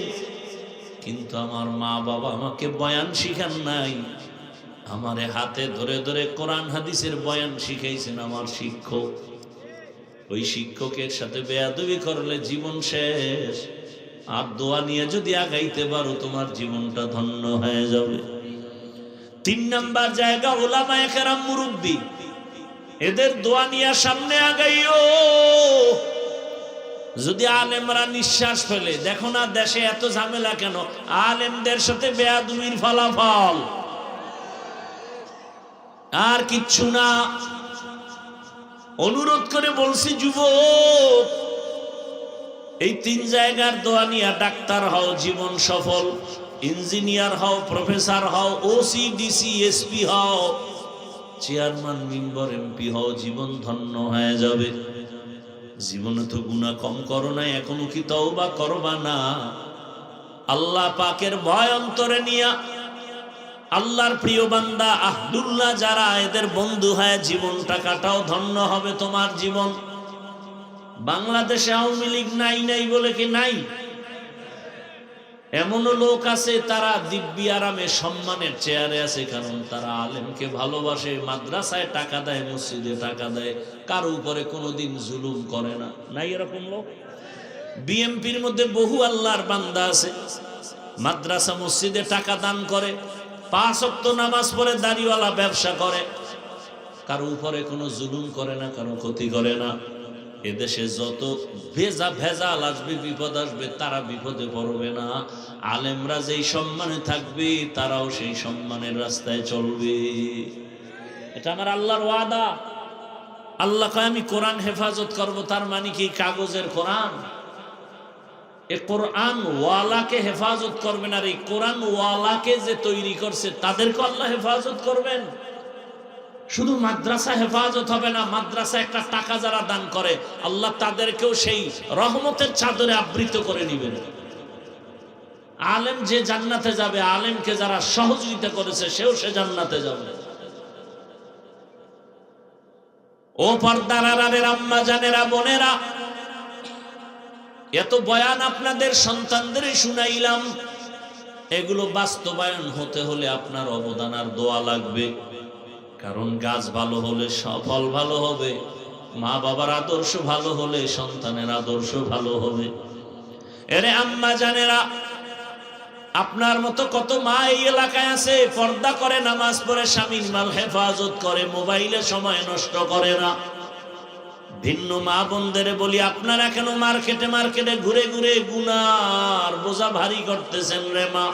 কিন্তু আমার মা বাবা আমাকে বয়ান শিখান নাই। আমারে হাতে ধরে ধরে কোরআন হাদিসের বয়ান শিখাইছেন আমার শিক্ষক। ওই শিক্ষকের সাথে বেয়াদবি করলে জীবন শেষ। আর দোয়া নিয়ে যদি আগাইতে পারো, তোমার জীবনটা ধন্য হয়ে যাবে। 3 নাম্বার জায়গা উলামায়ে কেরাম, মুরব্বি। এদের দোয়া নিয়ে সামনে আগাইও। যদি আলেমরা নিঃশ্বাস ফেলে, দেখো না দেশে এত ঝামেলা কেন? আলেমদের সাথে বেয়াদবির ফলাফল, আর কিচ্ছু না। অনুরোধ করে বলছি যুবক, এই 3 জায়গার দোয়া নিয়ে ডাক্তার হও, জীবন সফল। ইঞ্জিনিয়ার হও, প্রফেসর হও, ওসি, ডিসি, এসপি হও, চেয়ারম্যান, মেম্বার, এমপি হও, জীবন ধন্য হয়ে যাবে। জীবনে তো গুনাহ কম করো না, এখনো কি তওবা করবা না? আল্লাহ পাকের ভয় অন্তরে নিয়া, আল্লাহর প্রিয় বান্দা আহদুল্লাহ যারা, এদের বন্ধু হয়ে জীবনটা কাটাও, ধন্য হবে তোমার জীবন। বাংলাদেশে আওয়ামী লীগ নাই নাই বলে কি নাই? এমনও লোক আছে তারা দিব্যি আরামে সম্মানের চেয়ারে আছে, কারণ তারা আলেমকে ভালোবাসে, মাদ্রাসায় টাকা দেয়, মসজিদে টাকা দেয়, কারো উপরে কোনোদিন জুলুম করে না। নাই এরকম লোক? বিএমপির মধ্যে বহু আল্লাহর বান্দা আছে, মাদ্রাসা মসজিদে টাকা দান করে, 5 ওয়াক্ত নামাজ পড়ে, দাড়িওয়ালা ব্যবসা করে, কারো উপরে কোনো জুলুম করে না, কারো ক্ষতি করে না। এদেশে যত ভেজাল আসবে, বিপদ আসবে, তারা বিপদে পড়বে না। আলেমরা যেই সম্মানে থাকবে, তারাও সেই সম্মানের রাস্তায় চলবে। এটা আমার আল্লাহর ওয়াদা। আল্লাহ কয় আমি কোরআন হেফাজত করব, তার মানে কি কাগজের কোরআন? এই কোরআন ওয়ালাকে হেফাজত করবেন, আর এই কোরআন ওয়ালাকে যে তৈরি করছে তাদেরকে আল্লাহ হেফাজত করবেন। শুধু মাদ্রাসা হেফাজত হবে না, মাদ্রাসা একটা টাকা যারা দান করে, আল্লাহ তাদেরকেও সেই রহমতের চাদরে আবৃত করে নেবেন। আলেম যে জান্নাতে যাবে, আলেমকে যারা সহযোগিতা করেছে সেও সে জান্নাতে যাবে। ও পর্দার আড়ালের আম্মা জানেরা, বোনেরা, এত বয়ান আপনাদের সন্তানদের শুনাইলাম, এগুলো বাস্তবায়ন হতে হলে আপনার অবদান আর দোয়া লাগবে। কারণ গাছ ভালো হলে ফল ভালো হবে, মা বাবার আদর্শ ভালো হলে সন্তানের আদর্শ ভালো হবে। এরে আম্মা জানেরা, আপনার মতো কত মা এই এলাকায় আছে, পর্দা করে, নামাজ পড়ে, স্বামীর মাল হেফাজত করে, মোবাইলে সময় নষ্ট করে না। ভিন্ন মা বোনদের বলি, আপনারা কেন মার্কেটে ঘুরে ঘুরে গুনার বোঝা ভারী করতেছেন রে মা?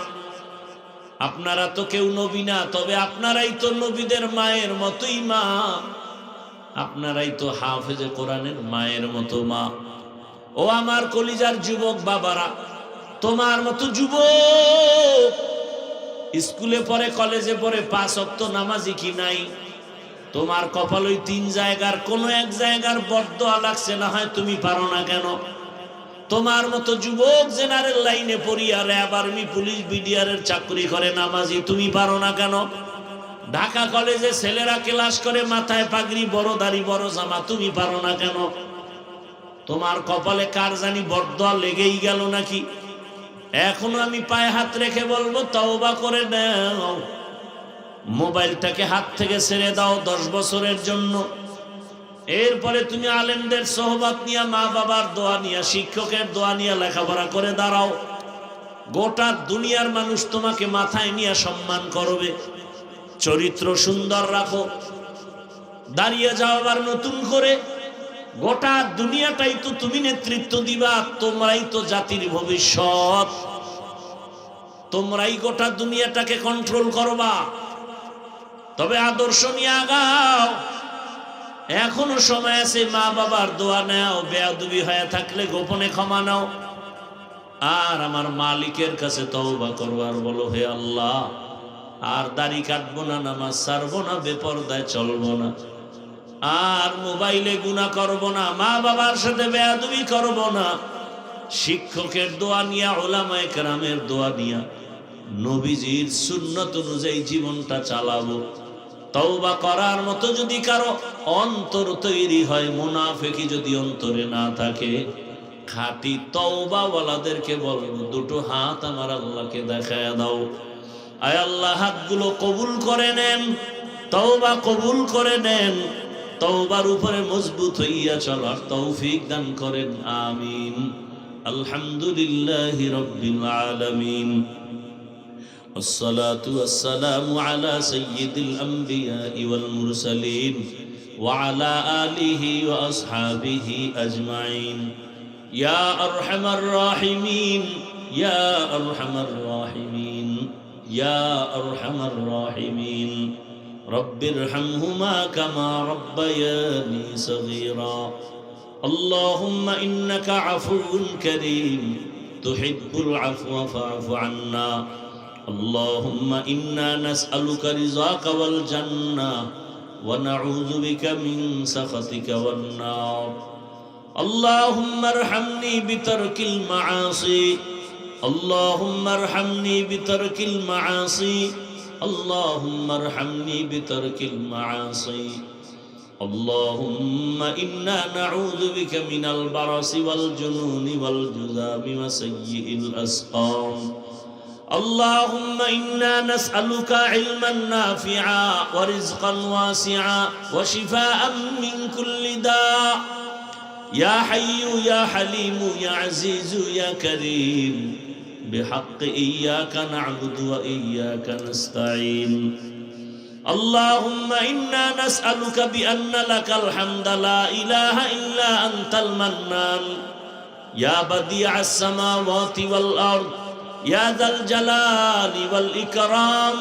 আপনারা তো কেউ নবী না, তবে আপনারাই তো নবীদের মায়ের মতোই মা, আপনারাই তো হাফেজে কোরআনের মায়ের মতো মা। ও আমার কলিজার যুবক বাবারা, তোমার মতো যুবক স্কুলে পড়ে, কলেজে পড়ে, 5 ওয়াক্ত নামাজি কি নাই? তোমার কপাল ওই 3 জায়গার কোন এক জায়গার বরদোয়া লাগছে, না হয় তুমি পারো না কেন? তোমার মতো যুবক জেনারেল লাইনে পড়িয়া র্যাব, আর্মি, পুলিশ, বিডিআরের চাকরি করে, নামাজি, তুমি পারো না কেন? ঢাকা কলেজে ছেলেরা ক্লাস করে, মাথায় পাগড়ি, বড় দাড়ি, বড় জামা, তুমি পারো না কেন? তোমার কপালে কার জানি বরদোয়া লেগেই গেল নাকি? এখনো আমি পায়ে হাত রেখে বলবো, তওবা করে নাও, মোবাইলটাকে হাত থেকে ছেড়ে দাও 10 বছরের জন্য। এরপরে তুমি আলেমদের সোহবত নিয়ে, মা বাবার দোয়া নিয়ে, শিক্ষকের দোয়া নিয়ে লেখাপড়া করে দাঁড়াও। গোটা দুনিয়ার মানুষ তোমাকে মাথায় নিয়ে সম্মান করবে। চরিত্র সুন্দর রাখো, দাঁড়িয়ে যাও আবার নতুন করে। গোটা দুনিয়াটাই তো তুমি নেতৃত্ব দিবা, তোমরাই তো জাতির ভবিষ্যৎ, তোমরাই গোটা দুনিয়াটাকে কন্ট্রোল করবা। তবে আদর্শ নিয়ে আগাও, এখনো সময় আছে। মা বাবার দোয়া নাও, বেয়াদবি হয়ে থাকলে গোপনে ক্ষমা নাও, আর আমার মালিকের কাছে তওবা করবার বলো, হে আল্লাহ, আর দাড়ি কাটবো না, নামাজ ছাড়বো না, বেপরদায় চলবো না, আর মোবাইলে গুনাহ করব না, মা বাবার সাথে বেয়াদবি করব না। শিক্ষকের দোয়া নিয়া, উলামায়ে কেরামের দোয়া নিয়া, নবীজির সুন্নত অনুযায়ী জীবনটা চালাবো। তওবা করার মতো যদি কারো অন্তর তৈরি হয়, মুনাফিকি যদি অন্তরে না থাকে, খাঁটি তওবাওয়ালাদেরকে বলবো, দুটো হাত আমার আল্লাহকে দেখায় দাও। আয় আল্লাহ, হাতগুলো কবুল করে নেন, তওবা কবুল করে নেন, তওবার উপরে মজবুত হইয়া চলার তৌফিক দান করেন, আমিন। আলহামদুলিল্লাহি রাব্বিল আলামিন। والصلاة والسلام على سيد الأنبياء والمرسلين وعلى آله وأصحابه أجمعين. يا أرحم الراحمين، يا أرحم الراحمين، يا أرحم الراحمين. رب ارحمهما كما ربياني صغيرا. اللهم إنك عفو كريم تحب العفو فاعف عنا. اللهم إنا نسألك رضاك والجنة ونعوذ بك من سخطك والنار. اللهم ارحمني بترك المعاصي، اللهم ارحمني بترك المعاصي، اللهم ارحمني بترك المعاصي. اللهم إنا نعوذ بك من البرص والجنون والجذام وسيء الأسقام. اللهم إنا نسألك علما نافعا ورزقا واسعا وشفاء من كل داء. يا حي يا حليم يا عزيز يا كريم، بحق إياك نعبد وإياك نستعين. اللهم إنا نسألك بأن لك الحمد لا إله إلا أنت المنان، يا بديع السماوات والأرض، يا ذا الجلال والإكرام.